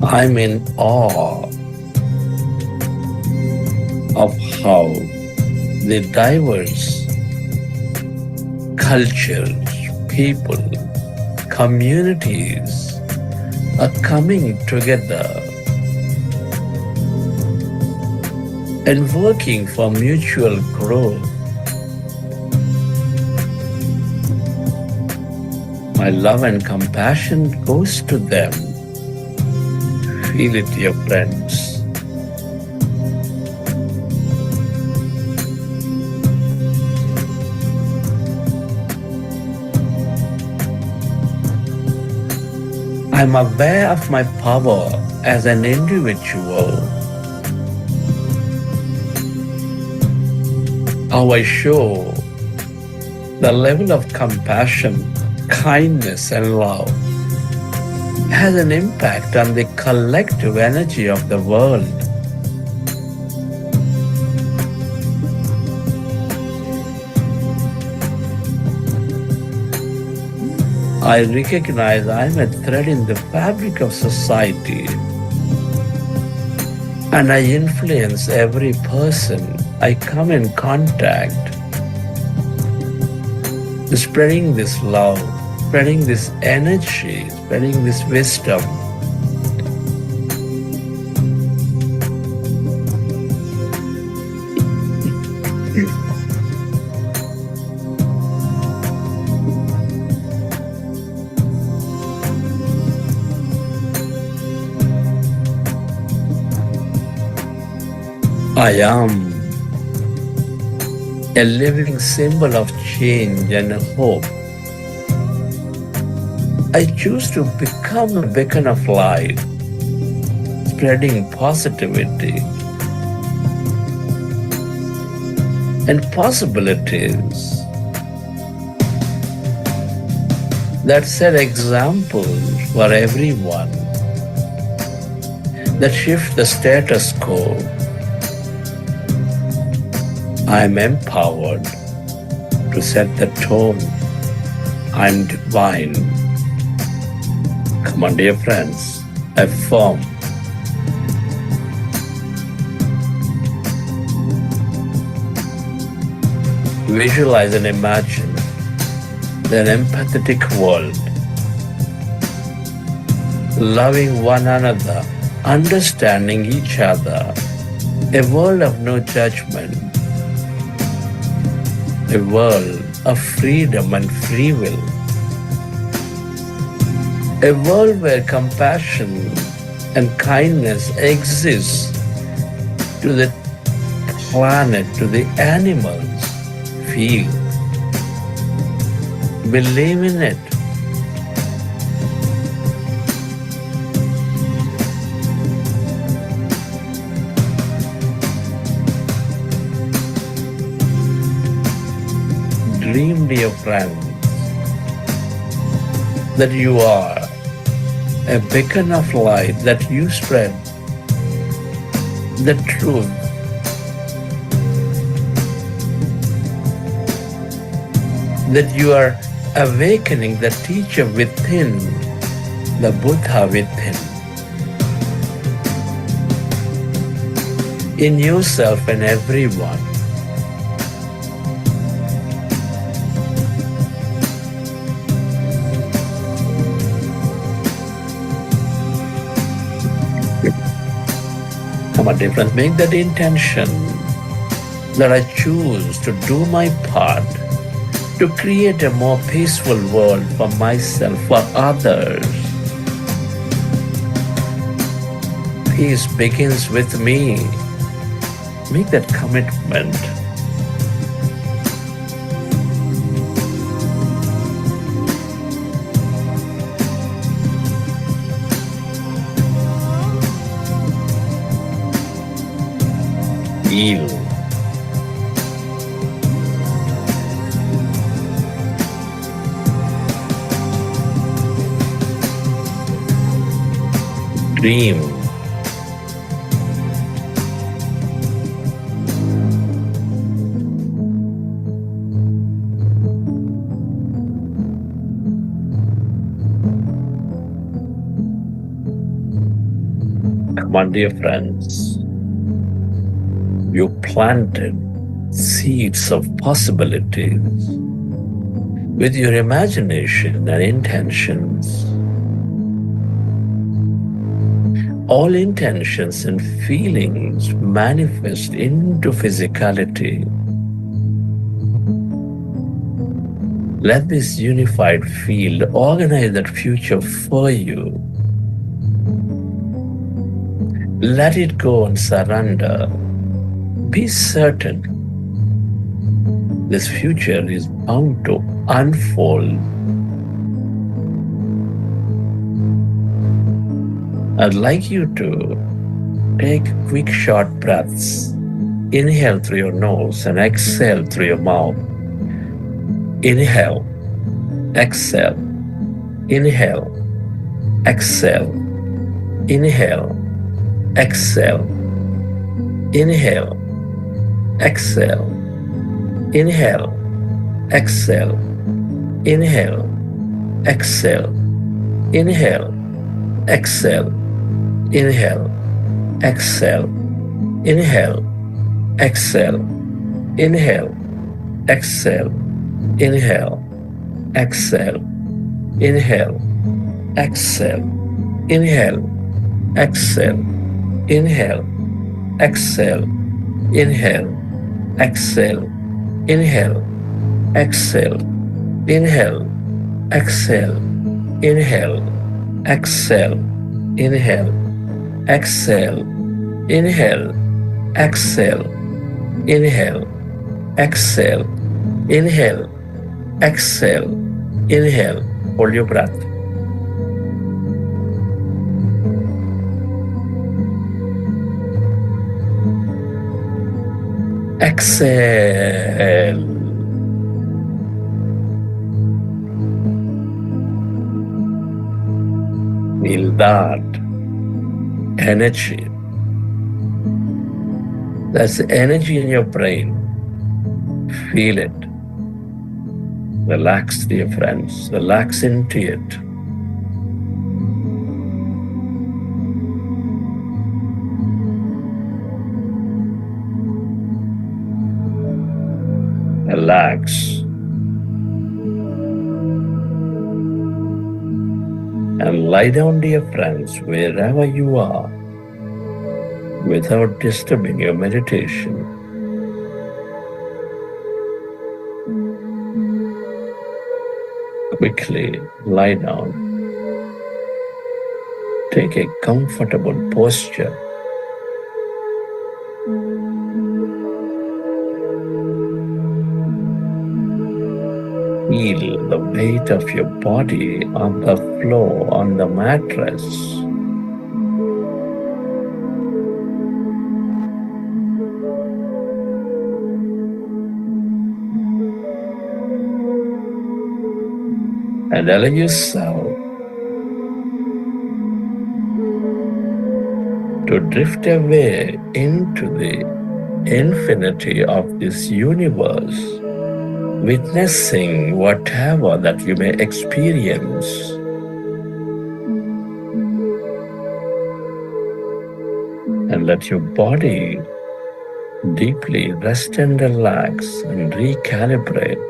[SPEAKER 2] I'm in awe of how the diverse cultures, people, communities are coming together and working for mutual growth. My love and compassion goes to them. Feel it, dear friends. I'm aware of my power as an individual. How I show the level of compassion, kindness, and love has an impact on the collective energy of the world. I recognize I'm a thread in the fabric of society, and I influence every person I come in contact, spreading this love, spreading this energy, spreading this wisdom. I am a living symbol of change and hope. I choose to become a beacon of light, spreading positivity and possibilities that set examples for everyone, that shift the status quo. I'm empowered to set the tone. I'm divine. Come on, dear friends, affirm. Visualize and imagine an empathetic world, loving one another, understanding each other, a world of no judgment, a world of freedom and free will, a world where compassion and kindness exists to the planet, to the animals. Feel, believe in it. Dream, dear friends, that you are a beacon of light, that you spread the truth, that you are awakening the teacher within, the Buddha within, in yourself and everyone. Come on, dear friends, make that intention that I choose to do my part to create a more peaceful world for myself, for others. Peace begins with me. Make that commitment. Feel. Dream. Come on, dear friends. You planted seeds of possibilities with your imagination and intentions. All intentions and feelings manifest into physicality. Let this unified field organize that future for you. Let it go and surrender. Be certain this future is bound to unfold. I'd like you to take quick short breaths. Inhale through your nose and exhale through your mouth. Inhale, exhale, inhale, exhale, inhale, exhale, inhale, exhale, inhale, exhale, inhale, exhale, inhale, exhale, inhale, exhale, inhale, exhale, inhale, exhale, inhale, exhale, inhale, exhale, inhale, exhale, inhale, exhale, inhale, exhale, inhale, exhale, inhale, exhale, inhale, exhale, inhale, exhale, inhale, exhale, inhale, exhale, inhale, exhale, inhale. Hold your breath. Exhale. Feel that energy. That's the energy in your brain. Feel it. Relax, dear friends. Relax into it. Relax. And lie down, dear friends, wherever you are, without disturbing your meditation. Quickly lie down. Take a comfortable posture. Feel the weight of your body on the floor, on the mattress. And allow yourself to drift away into the infinity of this universe, witnessing whatever that you may experience. And let your body deeply rest and relax and recalibrate.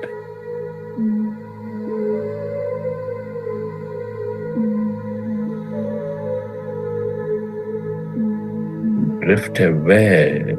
[SPEAKER 2] Drift away.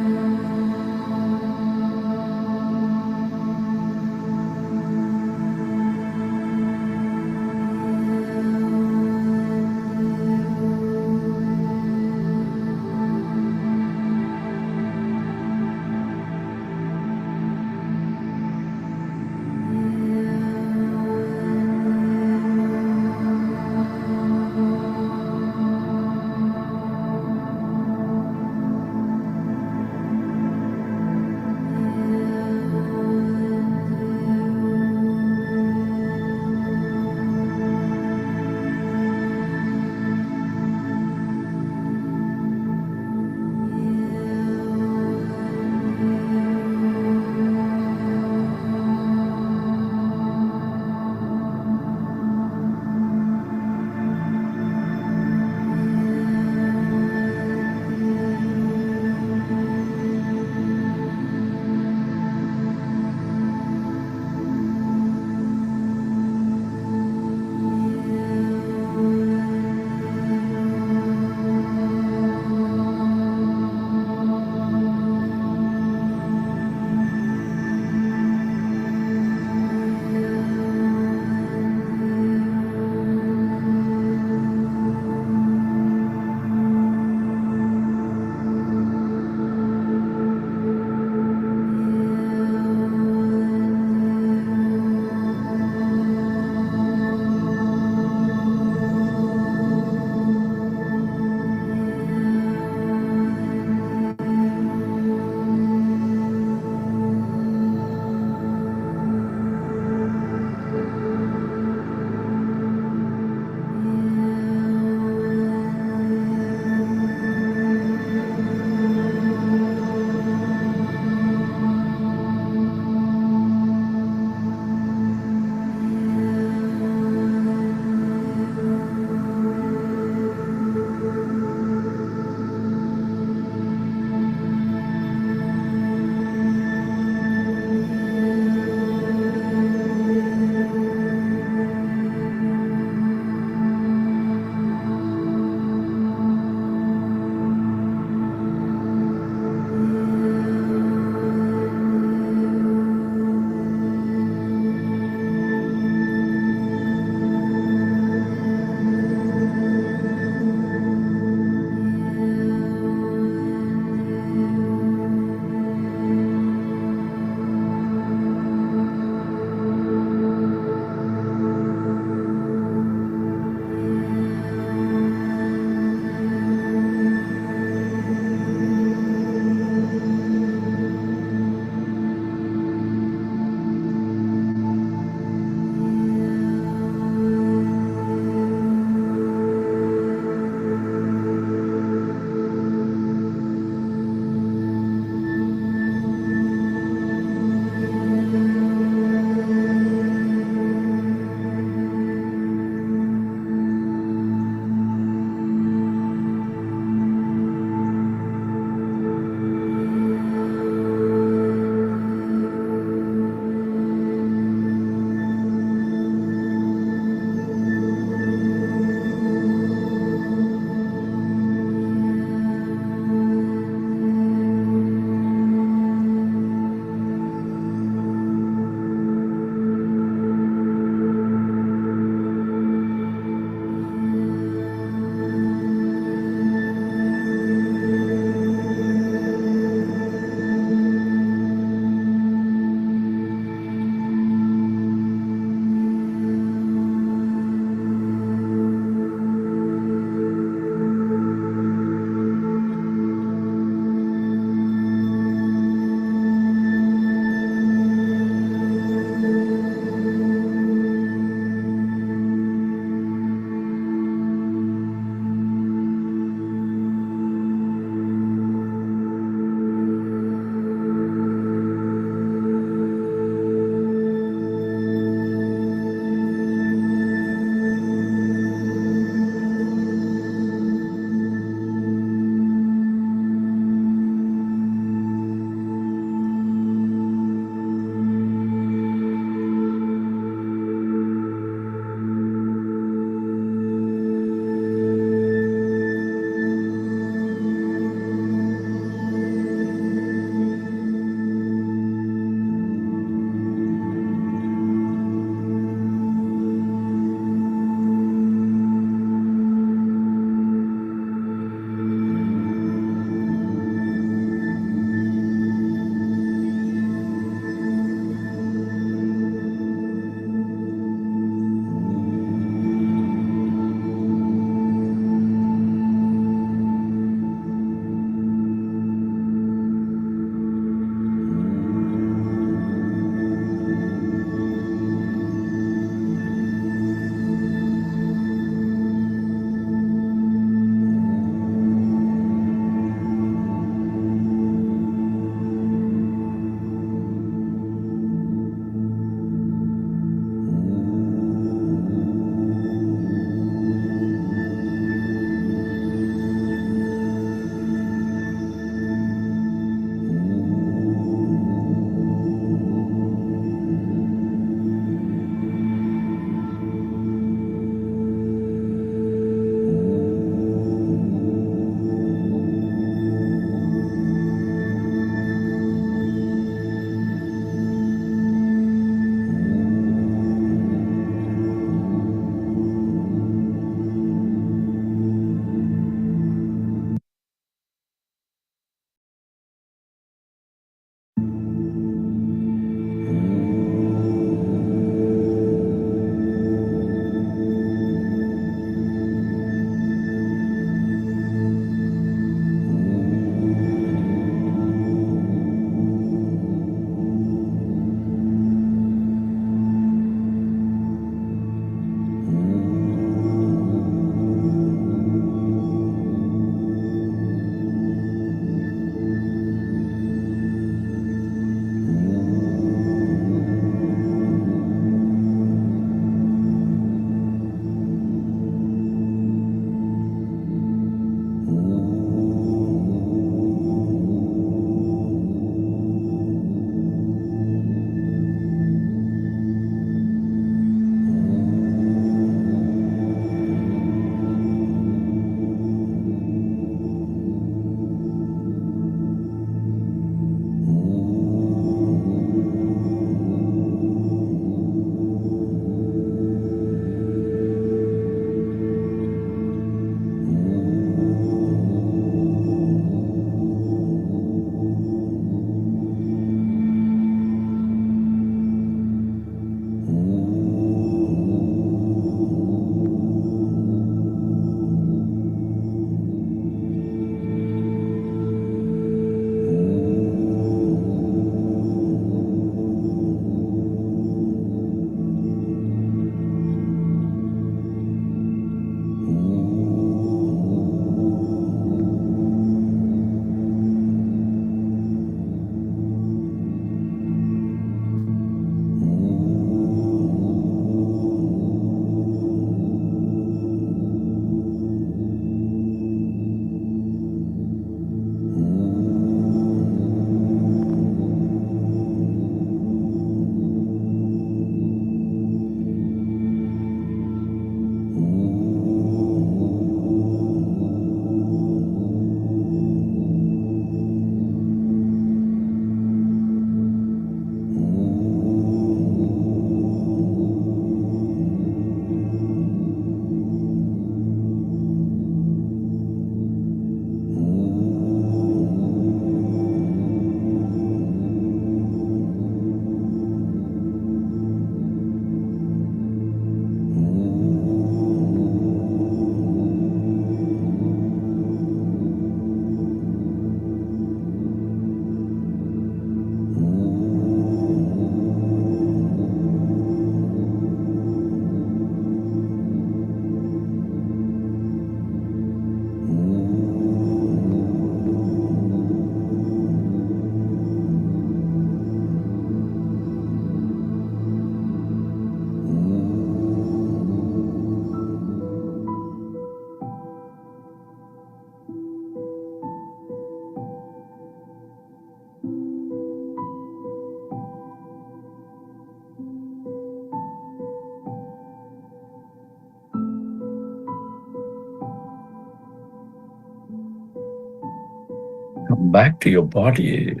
[SPEAKER 2] back to your body.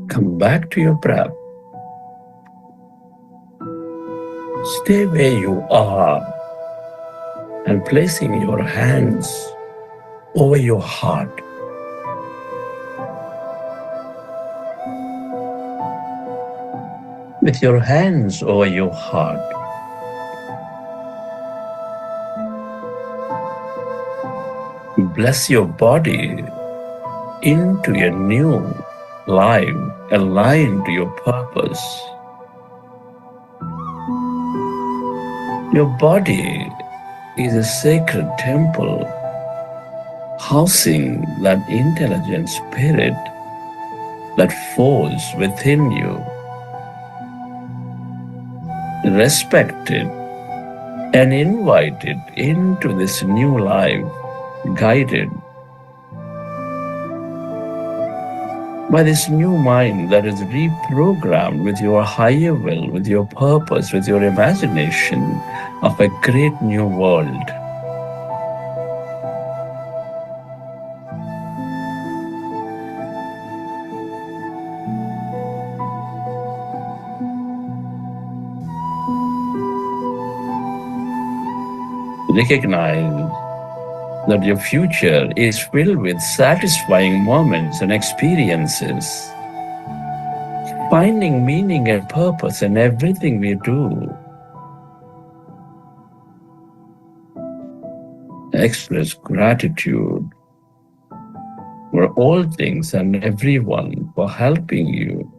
[SPEAKER 2] Come back to your breath. Stay where you are and placing your hands over your heart. With your hands over your heart, bless your body into a new life, aligned to your purpose. Your body is a sacred temple housing that intelligent spirit that falls within you. Respect it and invite it into this new life, guided by this new mind that is reprogrammed with your higher will, with your purpose, with your imagination of a great new world. Recognize that your future is filled with satisfying moments and experiences. Finding meaning and purpose in everything we do. Express gratitude for all things and everyone for helping you.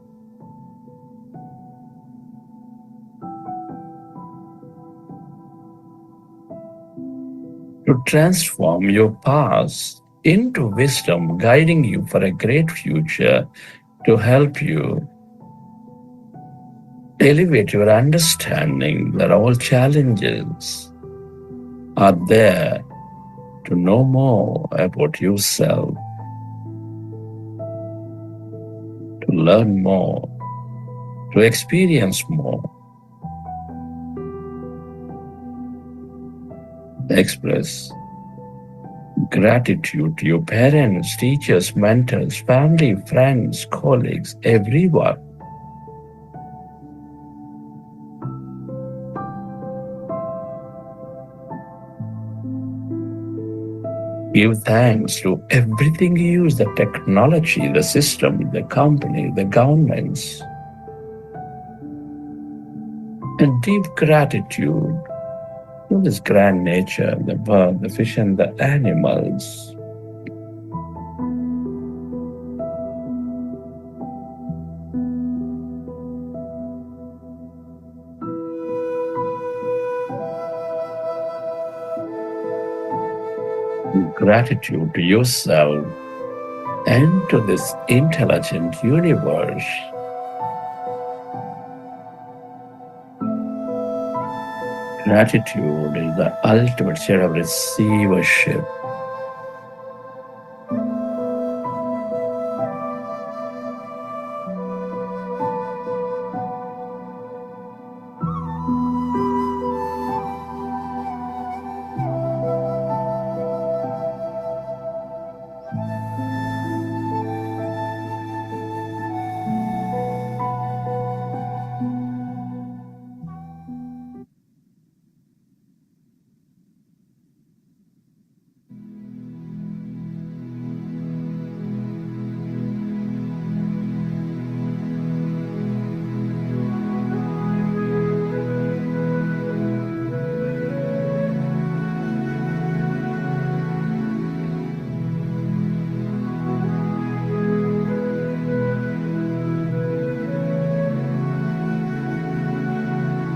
[SPEAKER 2] To transform your past into wisdom, guiding you for a great future, to help you elevate your understanding that all challenges are there to know more about yourself, to learn more, to experience more. Express gratitude to your parents, teachers, mentors, family, friends, colleagues, everyone. Give thanks to everything you use, the technology, the system, the company, the governments. And deep gratitude to this grand nature, the bird, the fish, and the animals. Gratitude to yourself and to this intelligent universe. Gratitude is the ultimate state of receivership.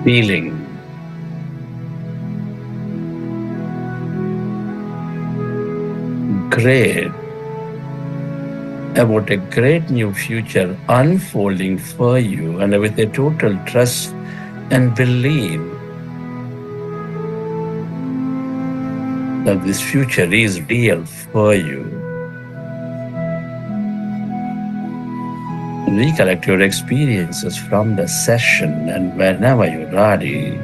[SPEAKER 2] Feeling great about a great new future unfolding for you, and with a total trust and belief that this future is real for you. Recollect your experiences from the session, and whenever you're ready,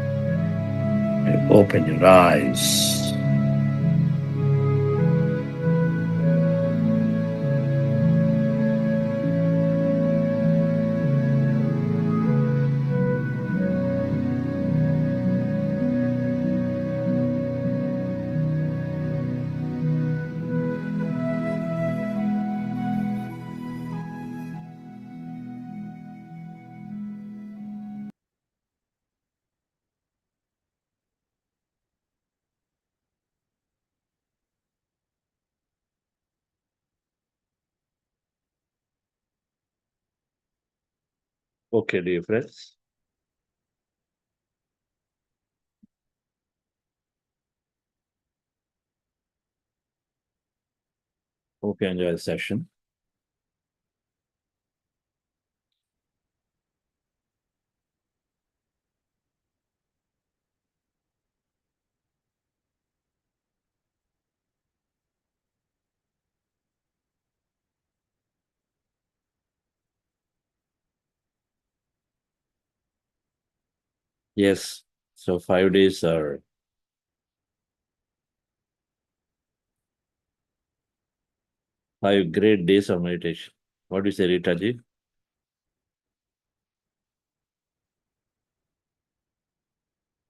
[SPEAKER 2] you open your eyes. Okay, dear friends. Hope you enjoy the session. Yes, so 5 days are 5 great days of meditation. What do you say, Ritaji?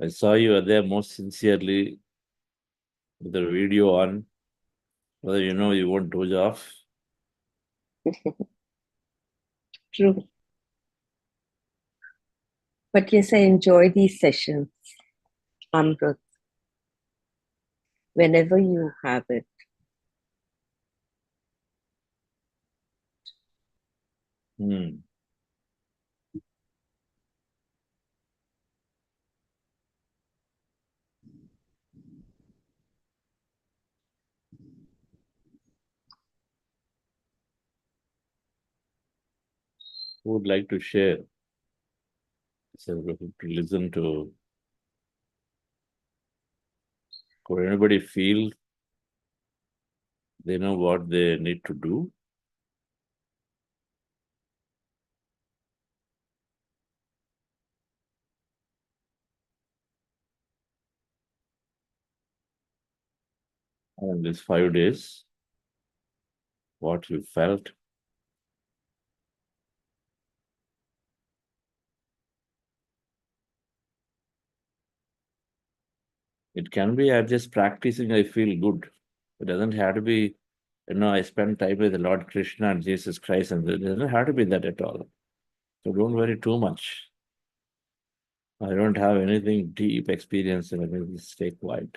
[SPEAKER 2] I saw you are there most sincerely with the video on. Whether you know you won't doze off.
[SPEAKER 4] True. But yes, I enjoy these sessions, Amruth, whenever you have it.
[SPEAKER 2] Hmm. Who would like to share? So to listen to. Could anybody feel they know what they need to do? In these 5 days, what you felt? It can be I'm just practicing, I feel good. It doesn't have to be, I spend time with the Lord Krishna and Jesus Christ, and it doesn't have to be that at all. So don't worry too much. I don't have anything deep experience in it. Just stay quiet.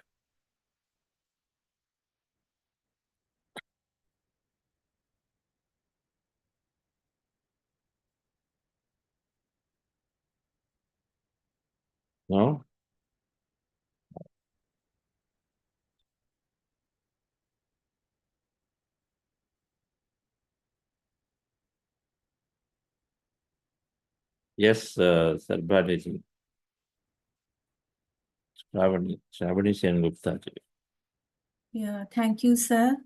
[SPEAKER 2] No? Yes, Sarbani, Shravani Sen Gupta ji.
[SPEAKER 5] Yeah, thank you, sir.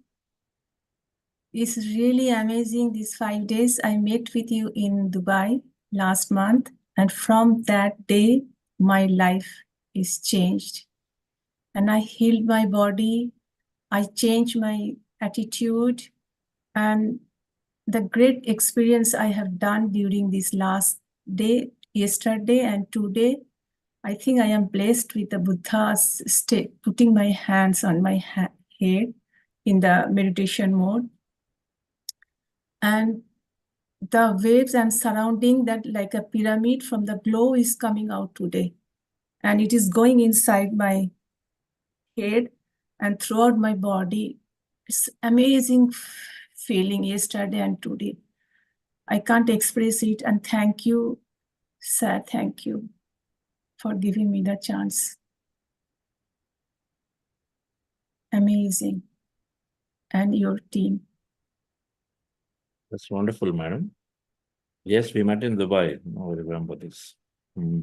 [SPEAKER 5] It's really amazing these 5 days. I met with you in Dubai last month, and from that day, my life is changed. And I healed my body, I changed my attitude, and the great experience I have done during this last day, yesterday and today, I think I am blessed with the Buddha's state, putting my hands on my head in the meditation mode. And the waves I'm surrounding that like a pyramid from the glow is coming out today. And it is going inside my head and throughout my body. It's amazing feeling yesterday and today. I can't express it. And thank you, sir. Thank you for giving me the chance. Amazing. And your team.
[SPEAKER 2] That's wonderful, madam. Yes, we met in Dubai. I remember this. Hmm.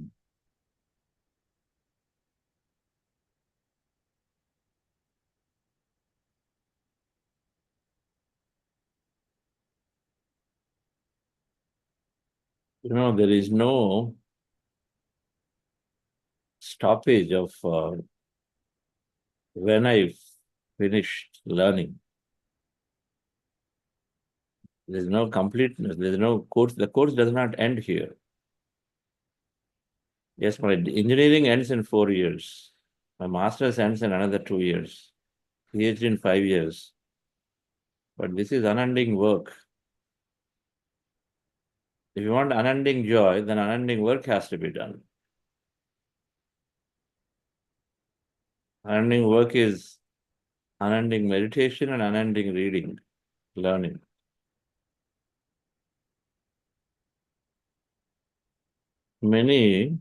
[SPEAKER 2] There is no stoppage of when I finished learning. There's no completeness. There's no course. The course does not end here. Yes, my engineering ends in 4 years. My master's ends in another 2 years. PhD in 5 years. But this is unending work. If you want unending joy, then unending work has to be done. Unending work is unending meditation and unending reading, learning. many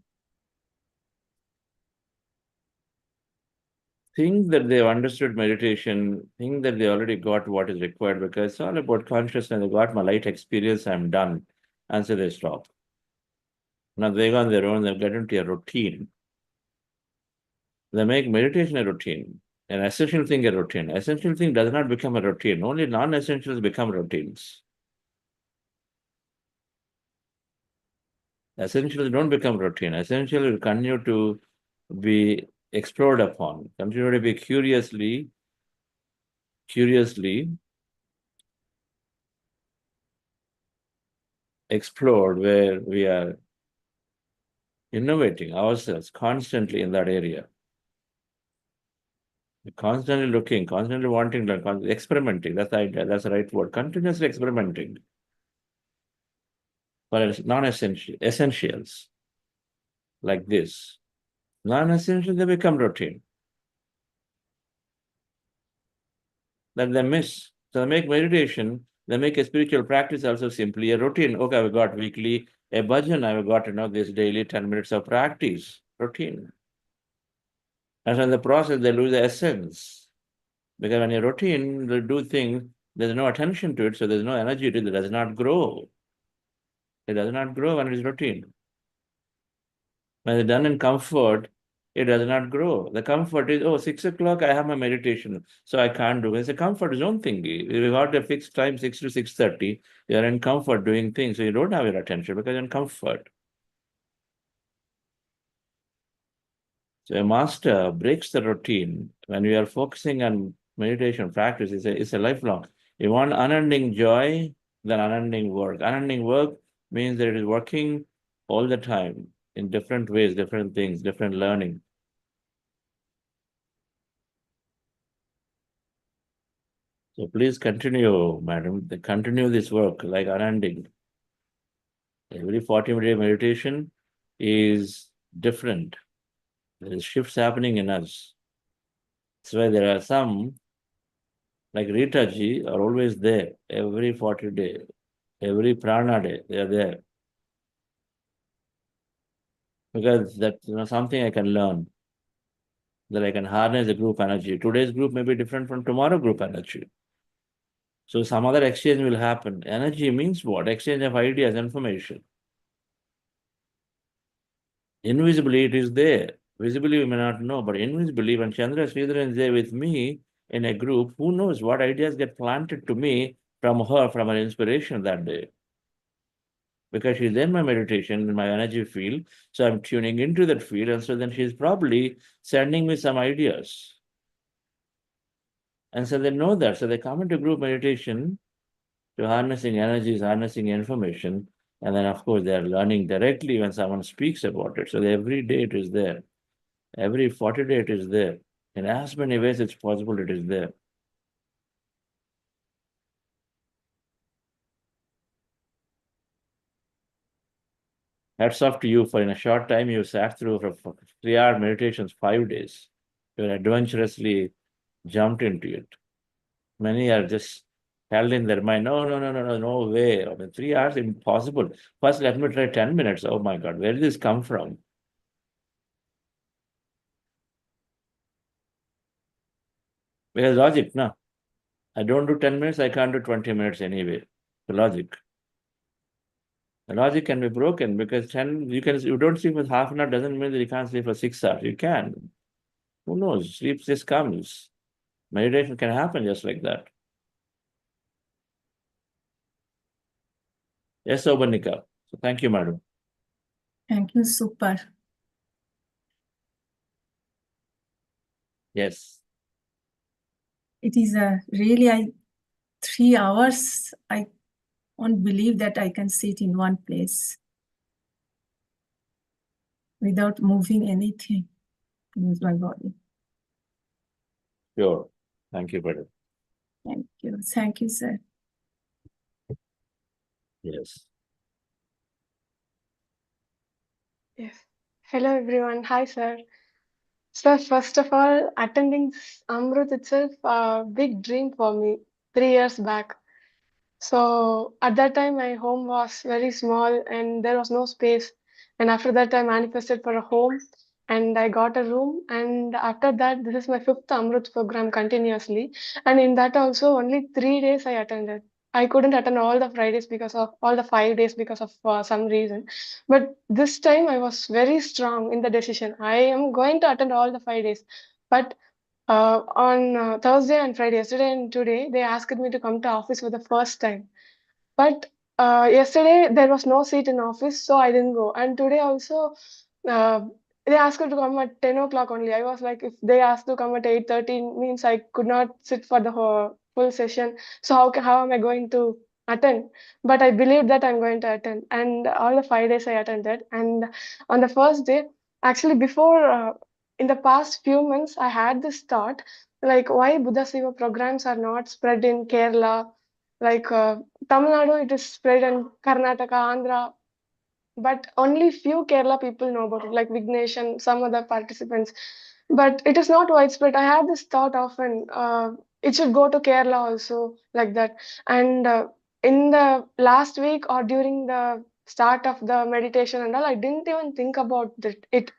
[SPEAKER 2] think that they've understood meditation, think that they already got what is required because it's all about consciousness. I got my light experience, I'm done. And so they stop. Now they go on their own, they get into a routine. They make meditation a routine, an essential thing a routine. Essential thing does not become a routine. Only non-essentials become routines. Essentials don't become routine. Essentials will continue to be explored upon, continue to be curiously explored, where we are innovating ourselves constantly in that area. We're constantly looking, constantly wanting, experimenting. That's the idea. That's the right word. Continuously experimenting. But it's non-essential, essentials like this. Non-essential, they become routine. That they miss. So they make meditation, they make a spiritual practice also simply a routine. Okay, I've got weekly a bhajan, I've got this daily 10 minutes of practice, routine. And so in the process, they lose the essence. Because when you're routine, they do things, there's no attention to it, so there's no energy to it, it does not grow. It does not grow when it is routine. When it's done in comfort, it does not grow. The comfort is, oh, 6 o'clock, I have my meditation, so I can't do it. It's a comfort zone thingy. You got a fixed time, 6 to 6:30. You're in comfort doing things, so you don't have your attention because you're in comfort. So a master breaks the routine. When we are focusing on meditation practice, it's a lifelong. You want unending joy, then unending work. Unending work means that it is working all the time in different ways, different things, different learning. So please continue, madam. Continue this work like unending. Every 40-minute meditation is different. There is shifts happening in us. That's why there are some, like Rita ji, are always there every 40 days, every prana day, they are there. Because that's something I can learn, that I can harness the group energy. Today's group may be different from tomorrow group energy. So some other exchange will happen. Energy means what? Exchange of ideas, information. Invisibly, it is there. Visibly, we may not know, but invisibly, when Chandra Sridharan is there with me in a group, who knows what ideas get planted to me from her inspiration that day. Because she's in my meditation, in my energy field, so I'm tuning into that field, and so then she's probably sending me some ideas. And so they know that, so they come into group meditation to harnessing energies, harnessing information, and then of course they are learning directly when someone speaks about it. So every day it is there. Every 40 days it is there. In as many ways it's possible it is there. Hats off to you for in a short time you sat through for 3-hour meditations, 5 days. You adventurously jumped into it. Many are just held in their mind, no way. I mean, 3 hours, impossible. First, let me try 10 minutes. Oh my God, where did this come from? Because logic, no. I don't do 10 minutes, I can't do 20 minutes anyway. The logic. The logic can be broken because 10, you don't sleep for half an hour doesn't mean that you can't sleep for 6 hours. You can. Who knows? Sleep just comes. Meditation can happen just like that. Yes, Obanika. So thank you, madam.
[SPEAKER 5] Thank you, super.
[SPEAKER 2] Yes.
[SPEAKER 5] It is really 3 hours. I won't believe that I can sit in one place without moving anything in my body.
[SPEAKER 2] Sure. Thank you, madam.
[SPEAKER 5] Thank you. Thank you, sir.
[SPEAKER 2] Yes.
[SPEAKER 6] Yes. Hello, everyone. Hi, sir. Sir, first of all, attending this Amruth itself, a big dream for me 3 years back. So at that time, my home was very small and there was no space. And after that, I manifested for a home and I got a room. And after that, this is my fifth Amruth program continuously. And in that also, only 3 days I attended. I couldn't attend all the Fridays because of all the 5 days because of some reason. But this time I was very strong in the decision. I am going to attend all the 5 days. But on Thursday and Friday, yesterday and today, they asked me to come to office for the first time. But yesterday there was no seat in office, so I didn't go. And today also, uh, they asked me to come at 10 o'clock only. I was like, if they asked to come at 8:30, means I could not sit for the whole full session. So how am I going to attend? But I believe that I'm going to attend. And all the 5 days I attended. And on the first day, actually before in the past few months, I had this thought, like why Buddha Seva programs are not spread in Kerala, like Tamil Nadu, it is spread in Karnataka, Andhra, but only few Kerala people know about it, like Vignesh and some other participants. But it is not widespread. I had this thought often, it should go to Kerala also, like that. And in the last week or during the start of the meditation and all, I didn't even think about it.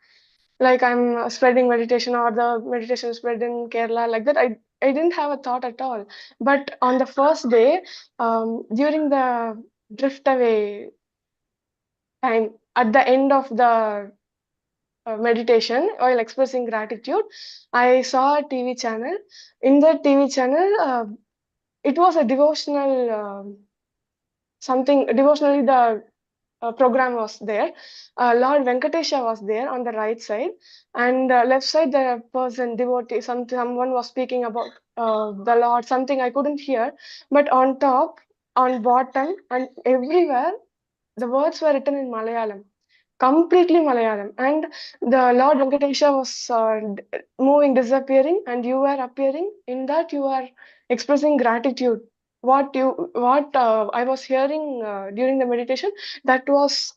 [SPEAKER 6] Like I'm spreading meditation or the meditation spread in Kerala, like that. I didn't have a thought at all. But on the first day, during the drift away time, at the end of the meditation, while expressing gratitude, I saw a TV channel. In the TV channel, it was a devotional something devotionally the program was there. Lord Venkatesha was there on the right side, and left side the person devotee, someone was speaking about the Lord. Something I couldn't hear, but on top, on bottom, and everywhere the words were written in Malayalam, completely Malayalam. And the Lord Venkatesha was moving, disappearing, and you were appearing. In that, you are expressing gratitude. What I was hearing during the meditation, that was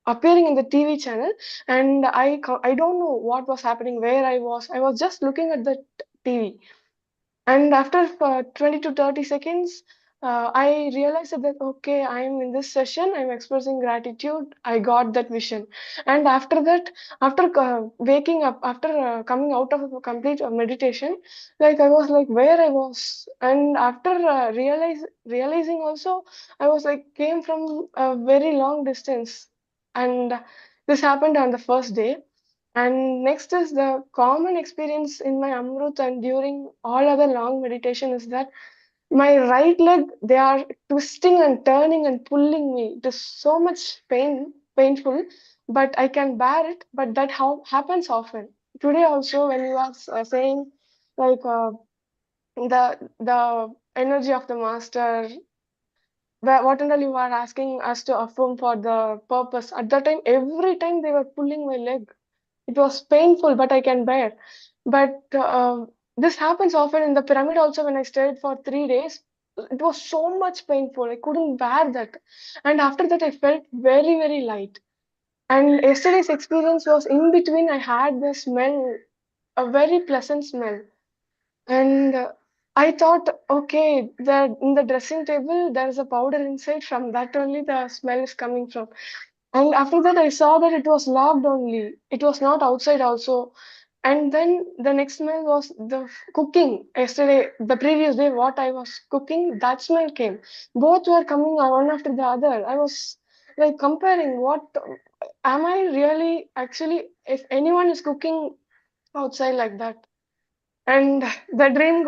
[SPEAKER 6] appearing in the TV channel, and I don't know what was happening, where I was. I was just looking at the TV, and after 20 to 30 seconds, I realized that, okay, I'm in this session, I'm expressing gratitude. I got that vision. And after that, after waking up, after coming out of a complete meditation, like I was like where I was. And after realizing also, I was like came from a very long distance. And this happened on the first day. And next is the common experience in my Amrut and during all other long meditation is that my right leg, they are twisting and turning and pulling me. It is so much painful, but I can bear it. But that how happens often. Today also, when you are saying like the energy of the master, what and all you are asking us to affirm for the purpose. At that time, every time they were pulling my leg. It was painful, but I can bear. But this happens often in the pyramid also. When I stayed for 3 days, it was so much painful. I couldn't bear that. And after that, I felt very, very light. And yesterday's experience was in between. I had the smell, a very pleasant smell. And I thought, okay, in the dressing table, there is a powder inside. From that only the smell is coming from. And after that, I saw that it was locked only. It was not outside also. And then the next smell was the cooking. Yesterday, the previous day, what I was cooking, that smell came. Both were coming one after the other. I was like comparing what am I really actually, if anyone is cooking outside like that. And the dream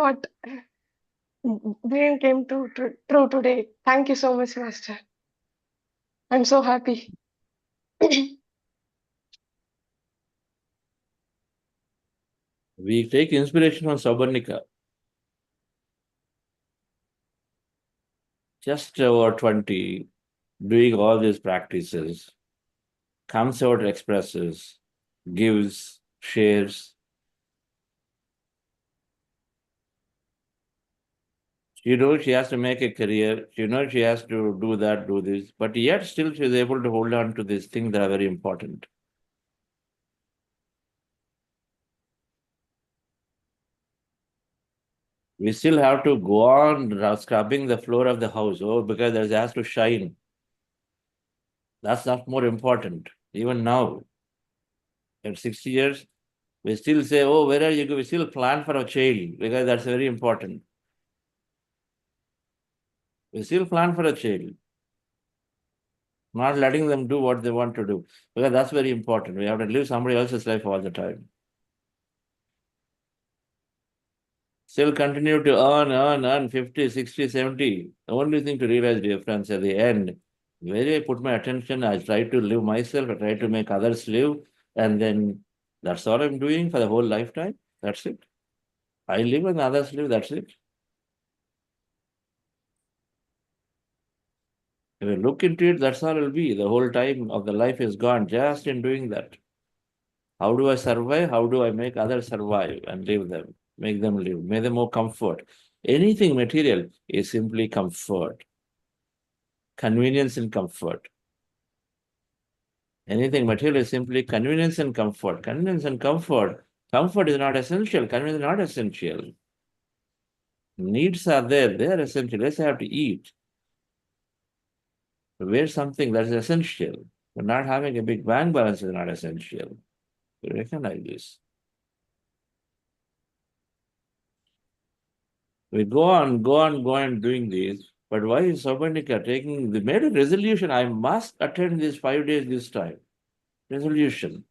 [SPEAKER 6] came true today. Thank you so much, Master. I'm so happy.
[SPEAKER 2] We take inspiration from Sabarnika. Just over 20, doing all these practices, comes out, expresses, gives, shares. She knows she has to make a career. She knows she has to do that, do this. But yet still she is able to hold on to these things that are very important. We still have to go on scrubbing the floor of the house. Oh, because it has to shine. That's not more important.
[SPEAKER 7] Even now, at 60 years, we still say, oh, where are you going? We still plan for a child because that's very important. We still plan for a child, not letting them do what they want to do because that's very important. We have to live somebody else's life all the time. Still continue to earn 50, 60, 70. The only thing to realize, dear friends, at the end, where I put my attention, I try to live myself, I try to make others live, and then that's all I'm doing for the whole lifetime. That's it. I live and others live, that's it. If you look into it, that's all it will be. The whole time of the life is gone just in doing that. How do I survive? How do I make others survive and live them? Make them live, make them more comfort. Anything material is simply comfort. Convenience and comfort. Anything material is simply convenience and comfort. Convenience and comfort. Comfort is not essential. Convenience is not essential. Needs are there. They are essential. Let's have to eat. Wear something that is essential. But not having a big bank balance is not essential. You recognize this. We go on doing this. But why is Sabanika taking, they made a resolution, I must attend these 5 days this time. Resolution.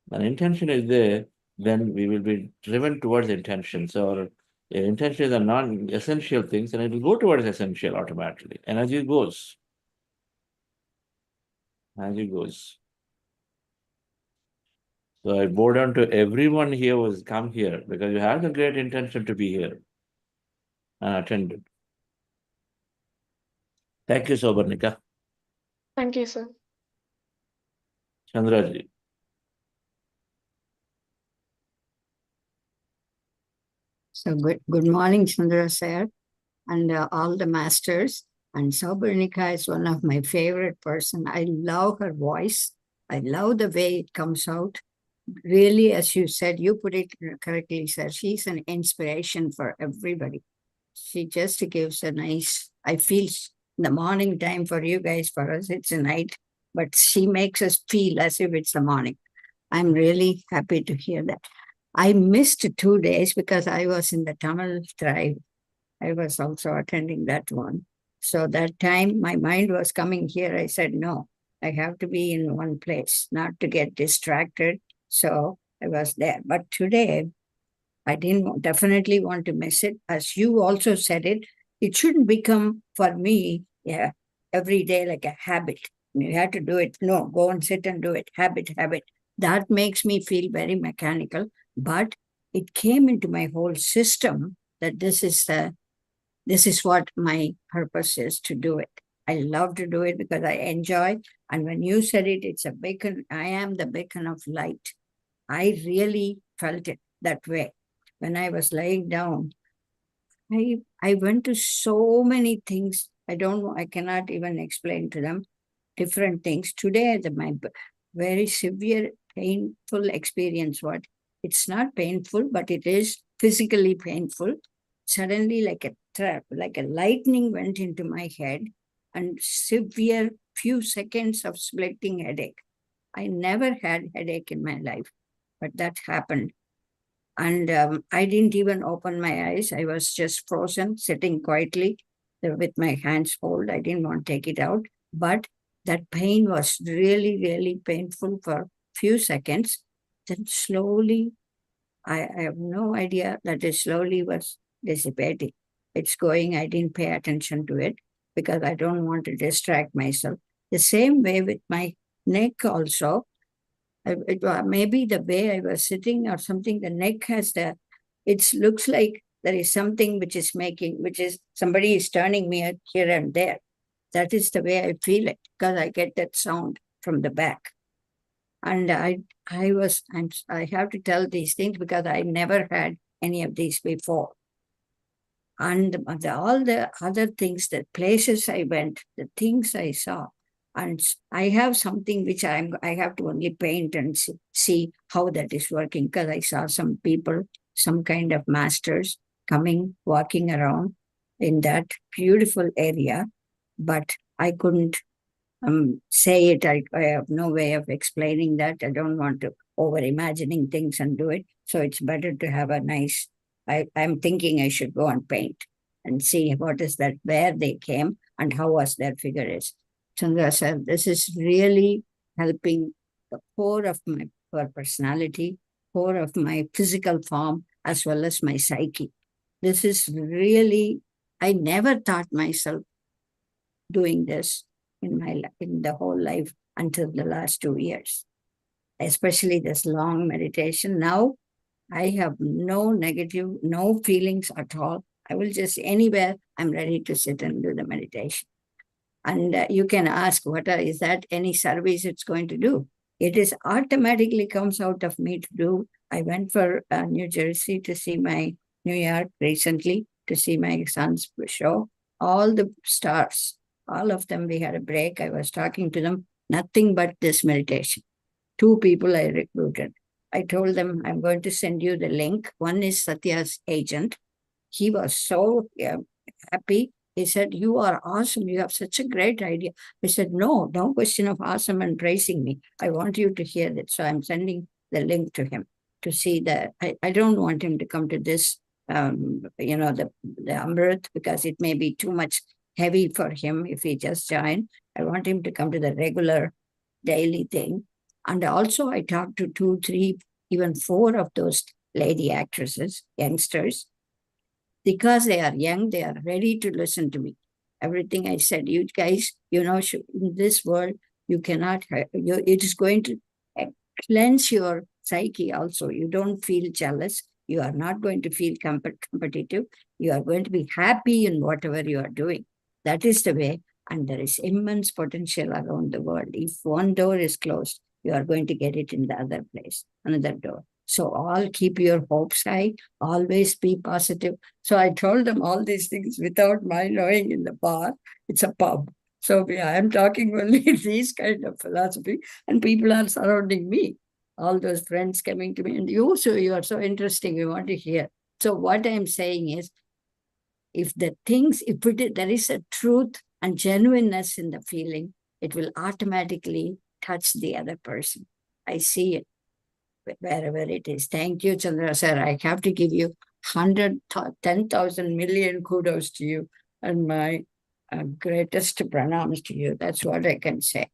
[SPEAKER 7] When intention is there, then we will be driven towards intention. So intention is a non-essential things, and it will go towards essential automatically. Energy goes. Energy goes. So I bow down to everyone here who has come here because you have the great intention to be here and attended. Thank you, Sobarnika.
[SPEAKER 6] Thank you, sir.
[SPEAKER 7] Chandraji.
[SPEAKER 8] So good morning, Chandra sir, and all the masters. And Sabarnika is one of my favorite person. I love her voice. I love the way it comes out. Really, as you said, you put it correctly, sir. She's an inspiration for everybody. She just gives a nice, I feel in the morning time for you guys, for us, it's a night, but she makes us feel as if it's the morning. I'm really happy to hear that. I missed 2 days because I was in the Tamil tribe. I was also attending that one. So that time my mind was coming here. I said, no, I have to be in one place, not to get distracted. So I was there. But today, I didn't definitely want to miss it. As you also said it, it shouldn't become for me every day like a habit. You have to do it. No, go and sit and do it. Habit. That makes me feel very mechanical. But it came into my whole system that this is what my purpose is, to do it. I love to do it because I enjoy. And when you said it, it's a beacon. I am the beacon of light. I really felt it that way. When I was laying down, I went to so many things. I cannot even explain to them different things. Today, my very severe, painful experience, it's not painful, but it is physically painful. Suddenly, like a trap, like a lightning went into my head and severe few seconds of splitting headache. I never had headache in my life, but that happened. And I didn't even open my eyes. I was just frozen, sitting quietly with my hands folded. I didn't want to take it out. But that pain was really, really painful for a few seconds. Then slowly, I have no idea that it slowly was dissipating. It's going, I didn't pay attention to it because I don't want to distract myself. The same way with my neck also. Maybe the way I was sitting or something, the neck has it looks like there is something which is somebody is turning me here and there. That is the way I feel it because I get that sound from the back. And I have to tell these things because I never had any of these before. And all the other things, the places I went, the things I saw, and I have something which I have to only paint and see how that is working, because I saw some people, some kind of masters coming, walking around in that beautiful area, but I couldn't say it. I have no way of explaining that. I don't want to over imagining things and do it. So it's better to have a nice, I'm thinking I should go and paint and see what is that, where they came and how was their figure is. Chandra sir, this is really helping the core of my personality, core of my physical form, as well as my psyche. This is really, I never thought myself doing this in the whole life until the last 2 years, especially this long meditation. Now I have no negative, no feelings at all. I will just anywhere, I'm ready to sit and do the meditation. And you can ask, is that any service it's going to do? It is automatically comes out of me to do. I went for New Jersey to see New York recently, to see my son's show. All the stars, all of them, we had a break. I was talking to them, nothing but this meditation. 2 people I recruited. I told them, I'm going to send you the link. One is Satya's agent. He was so happy. He said, you are awesome. You have such a great idea. I said, no question of awesome and praising me. I want you to hear it. So I'm sending the link to him to see that. I don't want him to come to this, the Amruth, because it may be too much heavy for him if he just joined. I want him to come to the regular daily thing. And also I talked to 2, 3, even 4 of those lady actresses, youngsters. Because they are young, they are ready to listen to me. Everything I said, you guys, in this world, you cannot, it is going to cleanse your psyche also. You don't feel jealous. You are not going to feel competitive. You are going to be happy in whatever you are doing. That is the way. And there is immense potential around the world. If one door is closed, you are going to get it in the other place, another door. So all keep your hopes high, always be positive. So I told them all these things without my knowing in the bar. It's a pub. So I am talking only these kind of philosophy, and people are surrounding me. All those friends coming to me, and you are so interesting. We want to hear. So what I'm saying is, if there is a truth and genuineness in the feeling, it will automatically touch the other person. I see it wherever it is. Thank you, Chandra sir. I have to give you 10,000 million kudos to you and my greatest pranams to you. That's what I can say.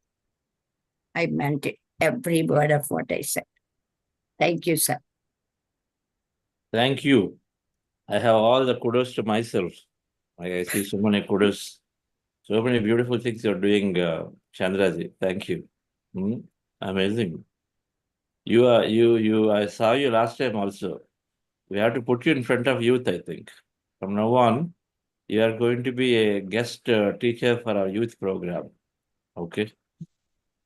[SPEAKER 8] I meant it, every word of what I said. Thank you, sir.
[SPEAKER 7] Thank you. I have all the kudos to myself. I see so many kudos, so many beautiful things you're doing, Chandraji. Thank you. Amazing. I saw you last time also. We have to put you in front of youth, I think. From now on, you are going to be a guest teacher for our youth program. Okay.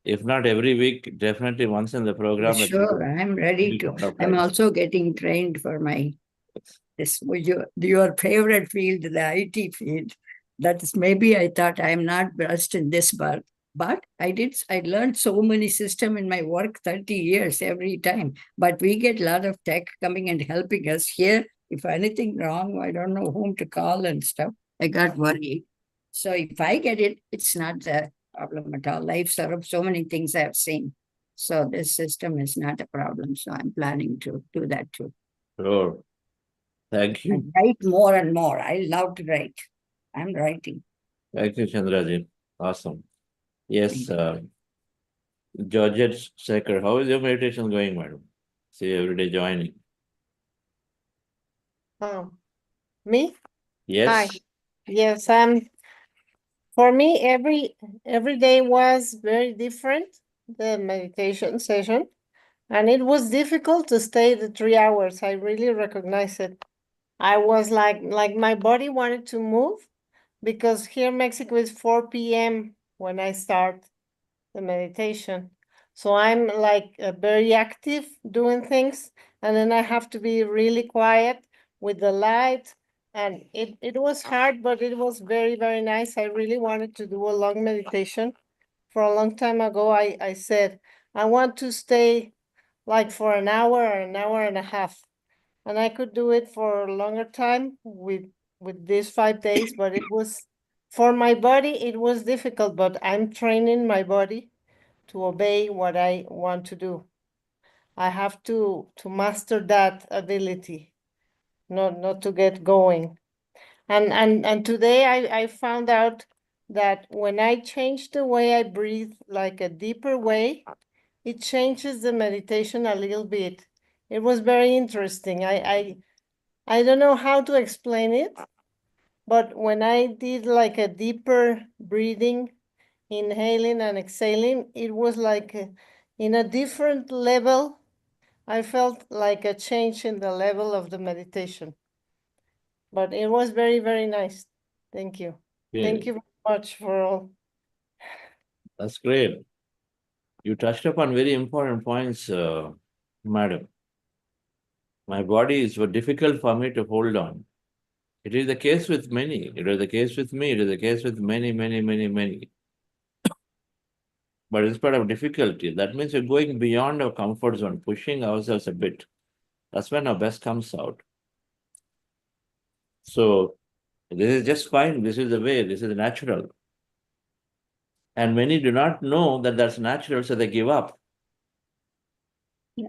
[SPEAKER 7] If not every week, definitely once in the program.
[SPEAKER 8] Sure, I'm ready to. I'm also getting trained for your favorite field, the IT field. That is, maybe I thought I'm not versed in this, but I learned so many system in my work, 30 years every time. But we get a lot of tech coming and helping us here. If anything wrong, I don't know whom to call and stuff. I got worried. So if I get it, it's not a problem at all. Life serves so many things I've seen. So this system is not a problem. So I'm planning to do that too.
[SPEAKER 7] Sure. Thank you.
[SPEAKER 8] And write more and more. I love to write. I'm writing.
[SPEAKER 7] Thank you, Chandraji. Awesome. Yes, Georgette Sekhar, how is your meditation going, madam? See you every day joining.
[SPEAKER 9] Me?
[SPEAKER 7] Yes.
[SPEAKER 9] Hi. Yes, for me, every day was very different, the meditation session, and it was difficult to stay the 3 hours. I really recognize it. I was like my body wanted to move, because here in Mexico is 4 p.m. when I start the meditation. So I'm like very active doing things, and then I have to be really quiet with the light. And it was hard, but it was very, very nice. I really wanted to do a long meditation. For a long time ago, I said, I want to stay like for an hour or an hour and a half. And I could do it for a longer time with these 5 days, but it was For my body, it was difficult, but I'm training my body to obey what I want to do. I have to master that ability, not to get going. And today I found out that when I change the way I breathe, like a deeper way, it changes the meditation a little bit. It was very interesting. I don't know how to explain it, but when I did like a deeper breathing, inhaling and exhaling, it was like in a different level. I felt like a change in the level of the meditation. But it was very, very nice. Thank you. Thank you very much for all.
[SPEAKER 7] That's great. You touched upon very important points, madam. My body is so difficult for me to hold on. It is the case with many. It is the case with me. It is the case with many, many, many, many. But in spite of difficulty, that means we're going beyond our comfort zone, pushing ourselves a bit. That's when our best comes out. So this is just fine. This is the way. This is natural. And many do not know that that's natural, so they give up.
[SPEAKER 4] Yeah.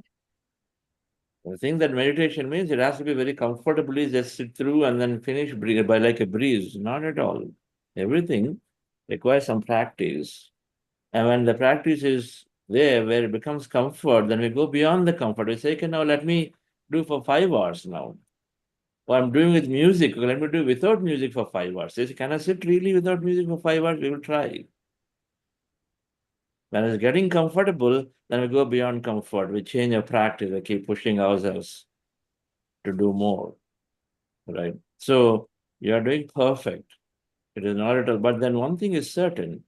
[SPEAKER 7] The thing that meditation means, it has to be very comfortably just sit through and then finish by like a breeze. Not at all. Everything requires some practice. And when the practice is there, where it becomes comfort, then we go beyond the comfort. We say, okay, now let me do for 5 hours now. Or I'm doing with music, let me do without music for 5 hours. Say, can I sit really without music for 5 hours? We will try. When it's getting comfortable, then we go beyond comfort. We change our practice. We keep pushing ourselves to do more, right? So you are doing perfect. It is not at all. But then one thing is certain.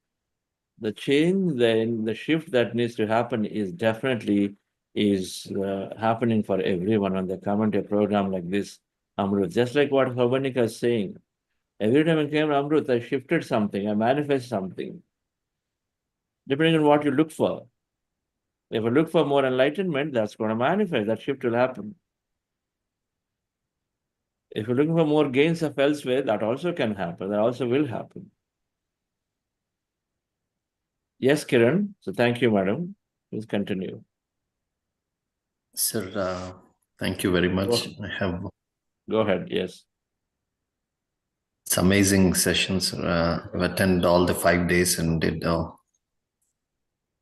[SPEAKER 7] The change, the shift that needs to happen is definitely happening for everyone when they come into a program like this, Amruth. Just like what Harvanika is saying. Every time I came to Amruth, I shifted something, I manifest something. Depending on what you look for. If you look for more enlightenment, that's going to manifest. That shift will happen. If you're looking for more gains of elsewhere, that also can happen. That also will happen. Yes, Kiran. So thank you, madam. Please continue.
[SPEAKER 1] Sir, thank you very much.
[SPEAKER 7] Go ahead. Yes.
[SPEAKER 1] It's amazing sessions. I've attended all the 5 days and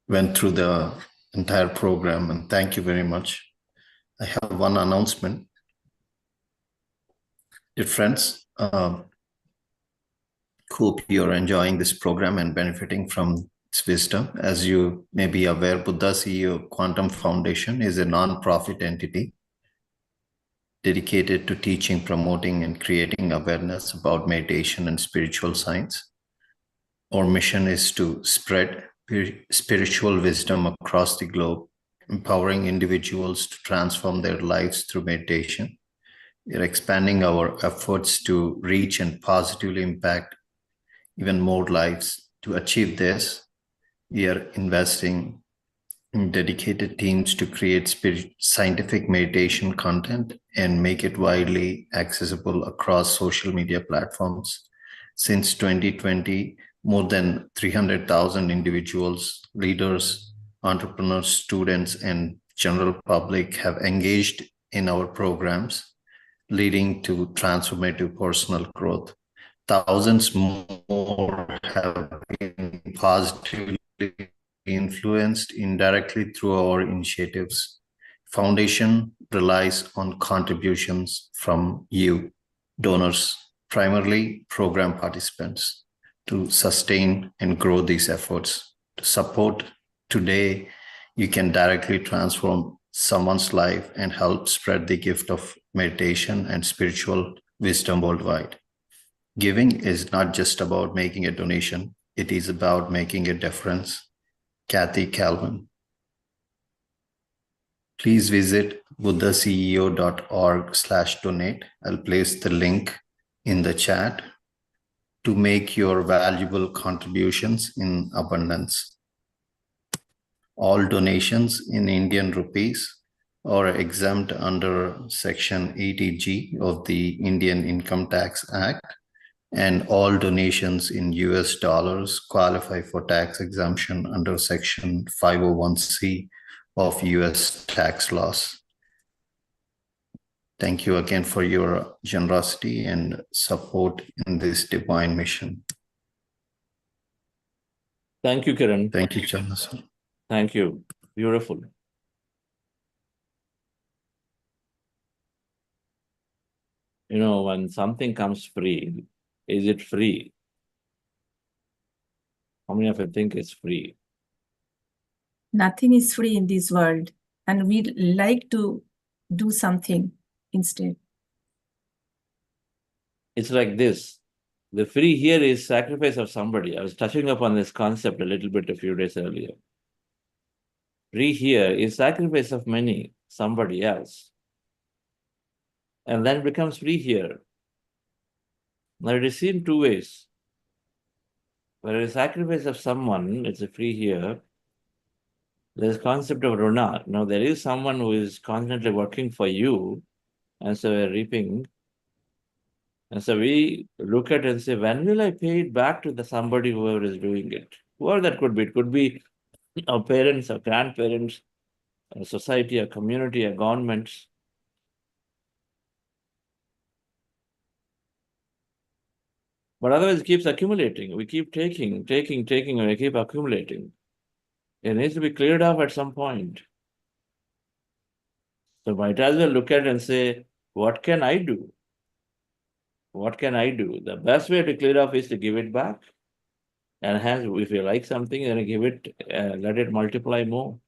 [SPEAKER 1] went through the entire program, and thank you very much. I have one announcement. Dear friends, hope you're enjoying this program and benefiting from its wisdom. As you may be aware, Buddha CEO Quantum Foundation is a non-profit entity dedicated to teaching, promoting, and creating awareness about meditation and spiritual science. Our mission is to spread spiritual wisdom across the globe, empowering individuals to transform their lives through meditation. We are expanding our efforts to reach and positively impact even more lives. To achieve this, we are investing in dedicated teams to create scientific meditation content and make it widely accessible across social media platforms. Since 2020, more than 300,000 individuals, leaders, entrepreneurs, students, and general public have engaged in our programs, leading to transformative personal growth. Thousands more have been positively influenced indirectly through our initiatives. Foundation relies on contributions from you, donors, primarily program participants, to sustain and grow these efforts. To support today, you can directly transform someone's life and help spread the gift of meditation and spiritual wisdom worldwide. Giving is not just about making a donation, it is about making a difference. Kathy Calvin. Please visit buddhaceo.org/donate. I'll place the link in the chat to make your valuable contributions in abundance. All donations in Indian rupees are exempt under Section 80G of the Indian Income Tax Act and all donations in US dollars qualify for tax exemption under Section 501c of US tax laws. Thank you again for your generosity and support in this divine mission.
[SPEAKER 7] Thank you, Kiran.
[SPEAKER 1] Thank you, Jonas.
[SPEAKER 7] Thank you. Beautiful. You know, when something comes free, is it free? How many of you think it's free?
[SPEAKER 5] Nothing is free in this world, and we like to do something instead.
[SPEAKER 7] It's like this. The free here is sacrifice of somebody. I was touching upon this concept a little bit a few days earlier. Free here is sacrifice of many, somebody else. And then becomes free here. Now it is seen two ways. Where a sacrifice of someone, it's a free here. There's concept of runa. Now there is someone who is constantly working for you, and so we're reaping. And so we look at it and say, when will I pay it back to the somebody, whoever is doing it? Whoever that could be. It could be our parents, our grandparents, a society, a community, a governments. But otherwise it keeps accumulating. We keep taking, and we keep accumulating. It needs to be cleared off at some point. So might as well look at it and say, what can I do? What can I do? The best way to clear off is to give it back. And hence, if you like something, then give it, let it multiply more.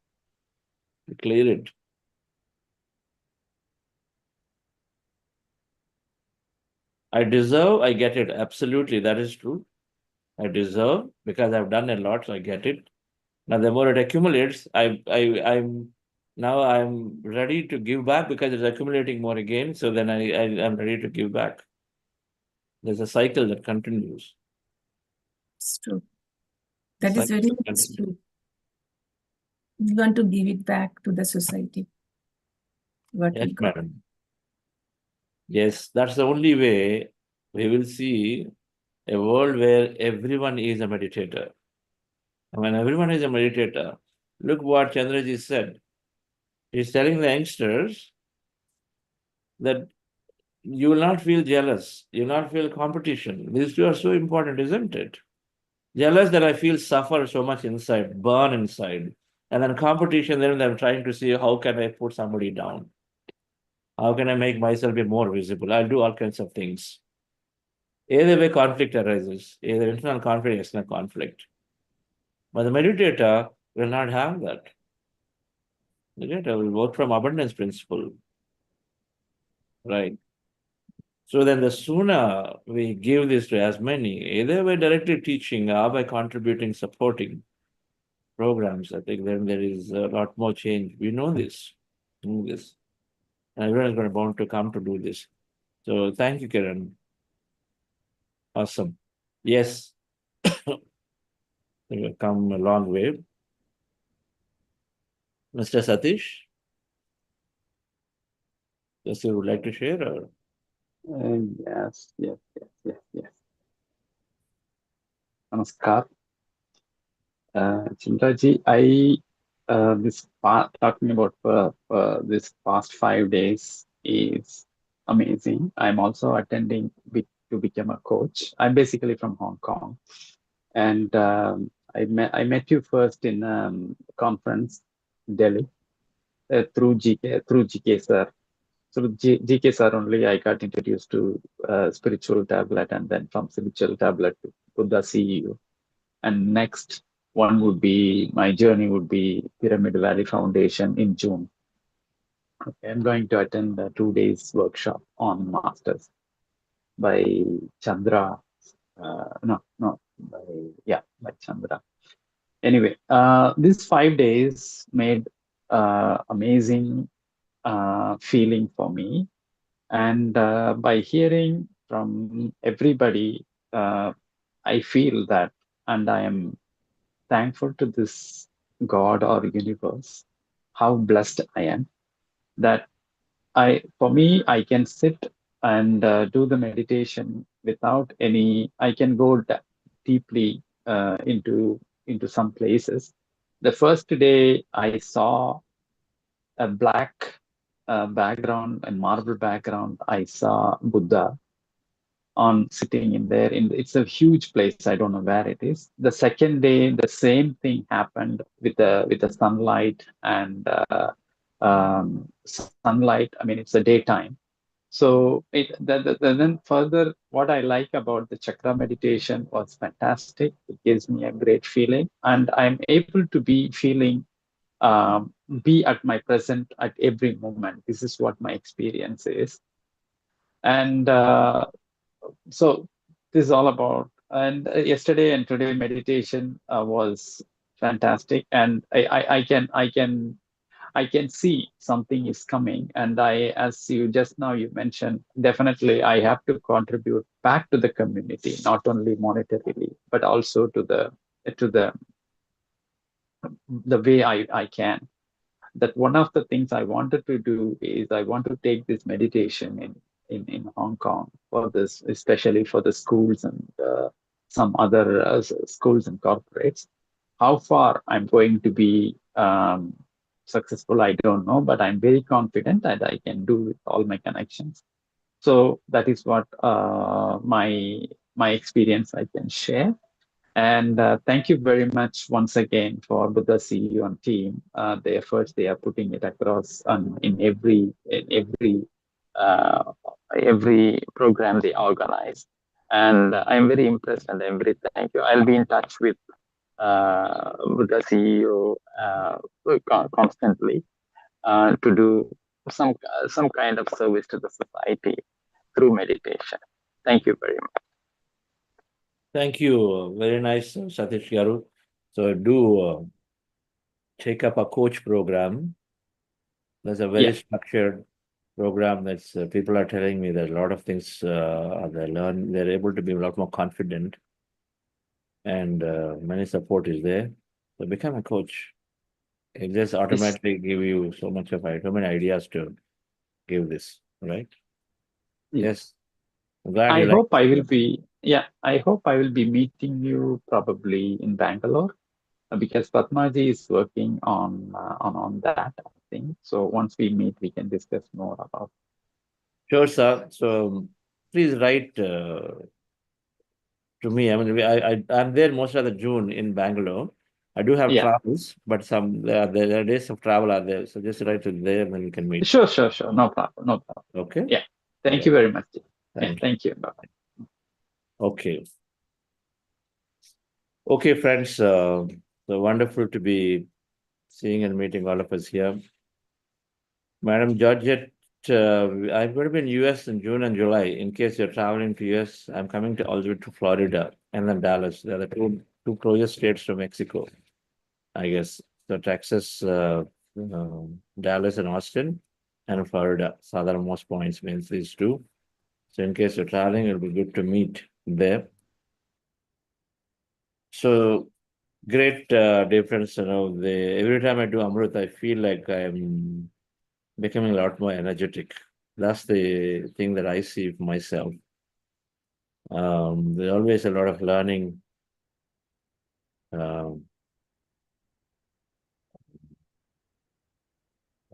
[SPEAKER 7] Clear it. I deserve, I get it. Absolutely, that is true. I deserve because I've done a lot, so I get it. Now, the more it accumulates, I'm ready to give back because it's accumulating more again. So then I'm ready to give back. There's a cycle that continues.
[SPEAKER 5] It's true. That is very much true. We want to give it back to the society. What
[SPEAKER 7] Yes,
[SPEAKER 5] we got.
[SPEAKER 7] madam. Yes, that's the only way we will see a world where everyone is a meditator. And when everyone is a meditator, look what Chandraji said. He's telling the youngsters that you will not feel jealous, you will not feel competition. These two are so important, isn't it? Jealous that I feel suffer so much inside, burn inside. And then competition, then I'm trying to see how can I put somebody down? How can I make myself be more visible? I'll do all kinds of things. Either way, conflict arises, either internal conflict, external conflict. But the meditator will not have that. The meditator will work from abundance principle. Right. So then the sooner we give this to as many, either by directly teaching or by contributing, supporting programs, I think then there is a lot more change. We know this. And everyone is going to want to come to do this. So thank you, Kiran. Awesome. Yes. We've come a long way. Mr. Satish? Yes, you would like to share? Or?
[SPEAKER 10] Yes. Namaskar. Chindraji, talking about this past 5 days is amazing. I'm also attending to become a coach. I'm basically from Hong Kong, and I met you first in conference, Delhi, through GK sir. So GK sir only I got introduced to spiritual tablet, and then from spiritual tablet to Buddha CEO. And next one would be, my journey would be Pyramid Valley Foundation in June. Okay, I'm going to attend a 2 days workshop on masters by Chandra. By Chandra. Anyway, these 5 days made amazing feeling for me. And by hearing from everybody, I feel that, and I am thankful to this God or universe, how blessed I am that I can sit and do the meditation without any. I can go deeply into some places. The first day I saw a black background, a marble background. I saw Buddha on sitting in there. It's a huge place. I don't know where it is. The second day, the same thing happened with the sunlight and sunlight. I mean, it's the daytime. So then further, what I like about the chakra meditation was fantastic. It gives me a great feeling, and I'm able to be feeling, be at my present at every moment. This is what my experience is, and so this is all about. And yesterday and today meditation was fantastic, and I can see something is coming, and as you just now you mentioned, definitely I have to contribute back to the community, not only monetarily, but also to the way I can. That one of the things I wanted to do is I want to take this meditation in Hong Kong for this, especially for the schools and some other schools and corporates. How far I'm going to be successful, I don't know, but I'm very confident that I can do with all my connections. So that is what my experience I can share. And thank you very much once again for Buddha CEO and team. The efforts they are putting it across in every program they organize. And I'm very impressed and I'm very thank you. I'll be in touch with Buddha CEO constantly to do some kind of service to the society through meditation. Thank you very much.
[SPEAKER 7] Thank you. Very nice, Satish Garu. So do take up a coach program. There's a very structured program that's people are telling me that a lot of things they're able to be a lot more confident, and many support is there. So become a coach. It just automatically give you so many ideas to give this, right? Yes.
[SPEAKER 10] I hope I will be. Yeah, I hope I will be meeting you probably in Bangalore, because Padmaji is working on that, I think. So once we meet, we can discuss more about.
[SPEAKER 7] Sure, sir. So please write to me. I mean, I'm there most of the June in Bangalore. I do have travels, but there are days of travel are there. So just write to there, and then we can meet.
[SPEAKER 10] Sure. No problem. No problem.
[SPEAKER 7] Okay.
[SPEAKER 10] Yeah. Thank you very much.
[SPEAKER 7] Thank
[SPEAKER 10] you. Bye-bye.
[SPEAKER 7] Okay. Okay, friends. So wonderful to be seeing and meeting all of us here. Madam Georgette, I'm going to be in US in June and July. In case you're traveling to US, I'm coming also to Florida and then Dallas. They're the two closest states to Mexico, I guess. So Texas, Dallas and Austin, and Florida. Southernmost points means these two. So in case you're traveling, it'll be good to meet there. So great difference. Every time I do Amruth, I feel like I'm becoming a lot more energetic. That's the thing that I see for myself. There's always a lot of learning. I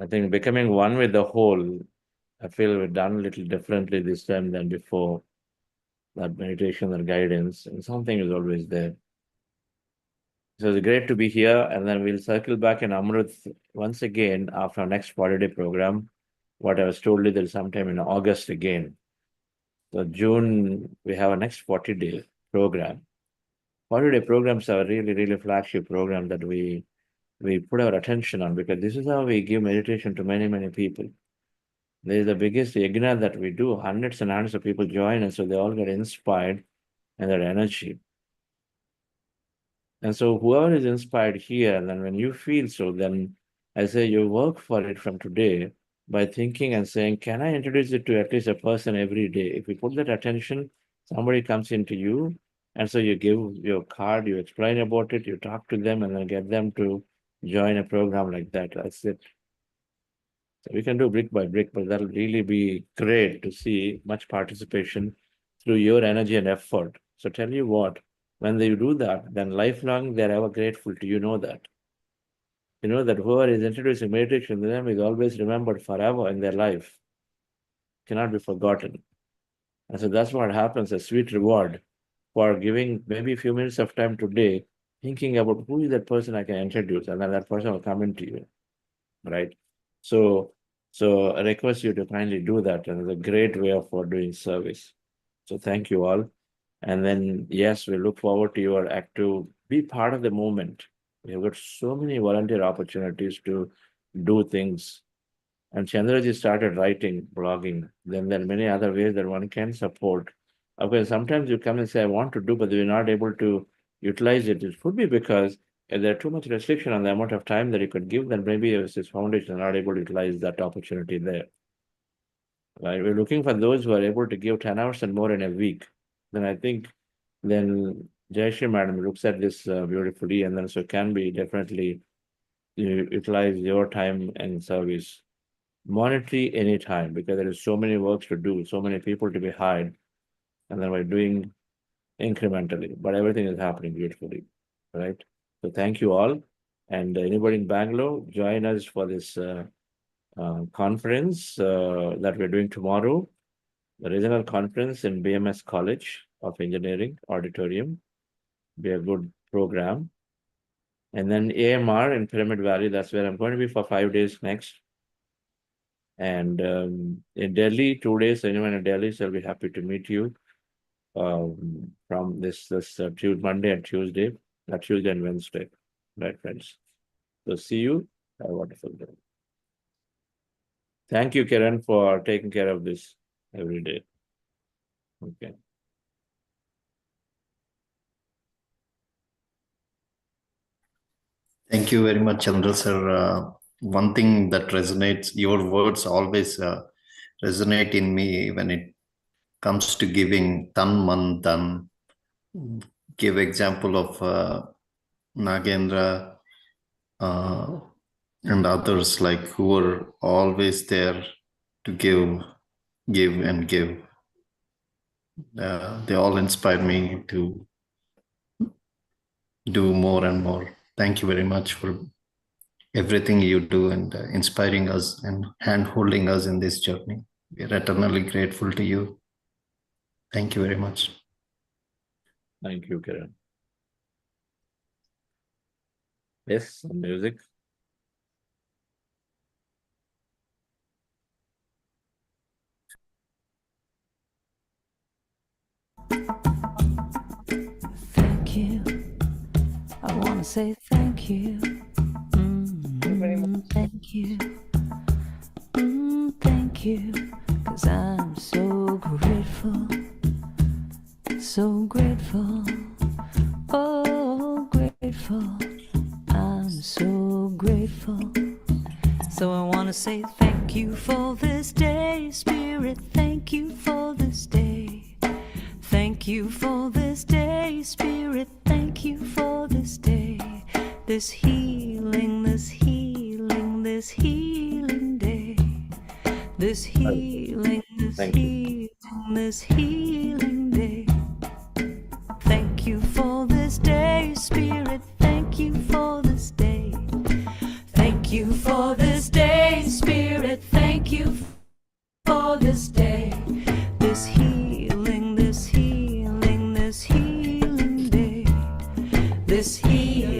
[SPEAKER 7] think becoming one with the whole, I feel we've done a little differently this time than before. That meditation and guidance, and something is always there. So it's great to be here, and then we'll circle back in Amruth once again after our next 40-day program. What I was told is that sometime in August again. So June, we have a next 40-day program. 40-day programs are really, really flagship program that we put our attention on, because this is how we give meditation to many, many people. This is the biggest yajna that we do. Hundreds and hundreds of people join, and so they all get inspired and their energy. And so whoever is inspired here, and then when you feel so, then I say you work for it from today by thinking and saying, can I introduce it to at least a person every day? If you put that attention, somebody comes into you, and so you give your card, you explain about it, you talk to them, and then get them to join a program like that. That's it. So we can do brick by brick, but that'll really be great to see much participation through your energy and effort. So tell you what, when they do that, then lifelong they're ever grateful to you. Know that. You know that whoever is introducing meditation to them is always remembered forever in their life. Cannot be forgotten. And so that's what happens, a sweet reward for giving maybe a few minutes of time today, thinking about who is that person I can introduce, and then that person will come into you, right? So I request you to kindly do that, and it's a great way of doing service. So thank you all. And then, yes, we look forward to your active, be part of the movement. We have got so many volunteer opportunities to do things. And Chandraji started writing, blogging. Then there are many other ways that one can support. Okay, sometimes you come and say, I want to do, but we're not able to utilize it. It could be because there are too much restriction on the amount of time that you could give, then maybe this foundation is not able to utilize that opportunity there. Right? We're looking for those who are able to give 10 hours and more in a week. Then I think then Jayashree Madam looks at this beautifully, and then so can be definitely utilize your time and service. Monetary anytime, because there is so many works to do, so many people to be hired, and then we're doing incrementally, but everything is happening beautifully, right? So thank you all, and anybody in Bangalore, join us for this conference that we're doing tomorrow, the regional conference in BMS College of Engineering Auditorium. Be a good program. And then AMR in Pyramid Valley, that's where I'm going to be for 5 days next. And in Delhi, 2 days, anyone in Delhi, so I'll be happy to meet you from this Monday and Tuesday, Tuesday and Wednesday, right, friends? So see you. Have a wonderful day. Thank you, Kiran, for taking care of this every day. Okay.
[SPEAKER 1] Thank you very much, Chandra sir. One thing that resonates, your words always resonate in me when it comes to giving tan man dhan. Give example of Nagendra and others like who are always there to give and give. They all inspire me to do more and more. Thank you very much for everything you do and inspiring us and hand-holding us in this journey. We are eternally grateful to you. Thank you very much.
[SPEAKER 7] Thank you, Kiran. Yes, some music.
[SPEAKER 11] Thank you. I want to say thank you. Thank you. Thank you. 'Cause I'm so grateful. So grateful. Oh, grateful. I'm so grateful. So I want to say thank you for this day, Spirit. Thank you for this day. Thank you for this day, Spirit. Thank you for this day. This healing, this healing, this healing day. This healing, this healing, this healing day. Thank you for this day, Spirit. Thank you for this day. Thank you for this day, Spirit. Thank you for this day. This healing, this healing, this healing day. This healing.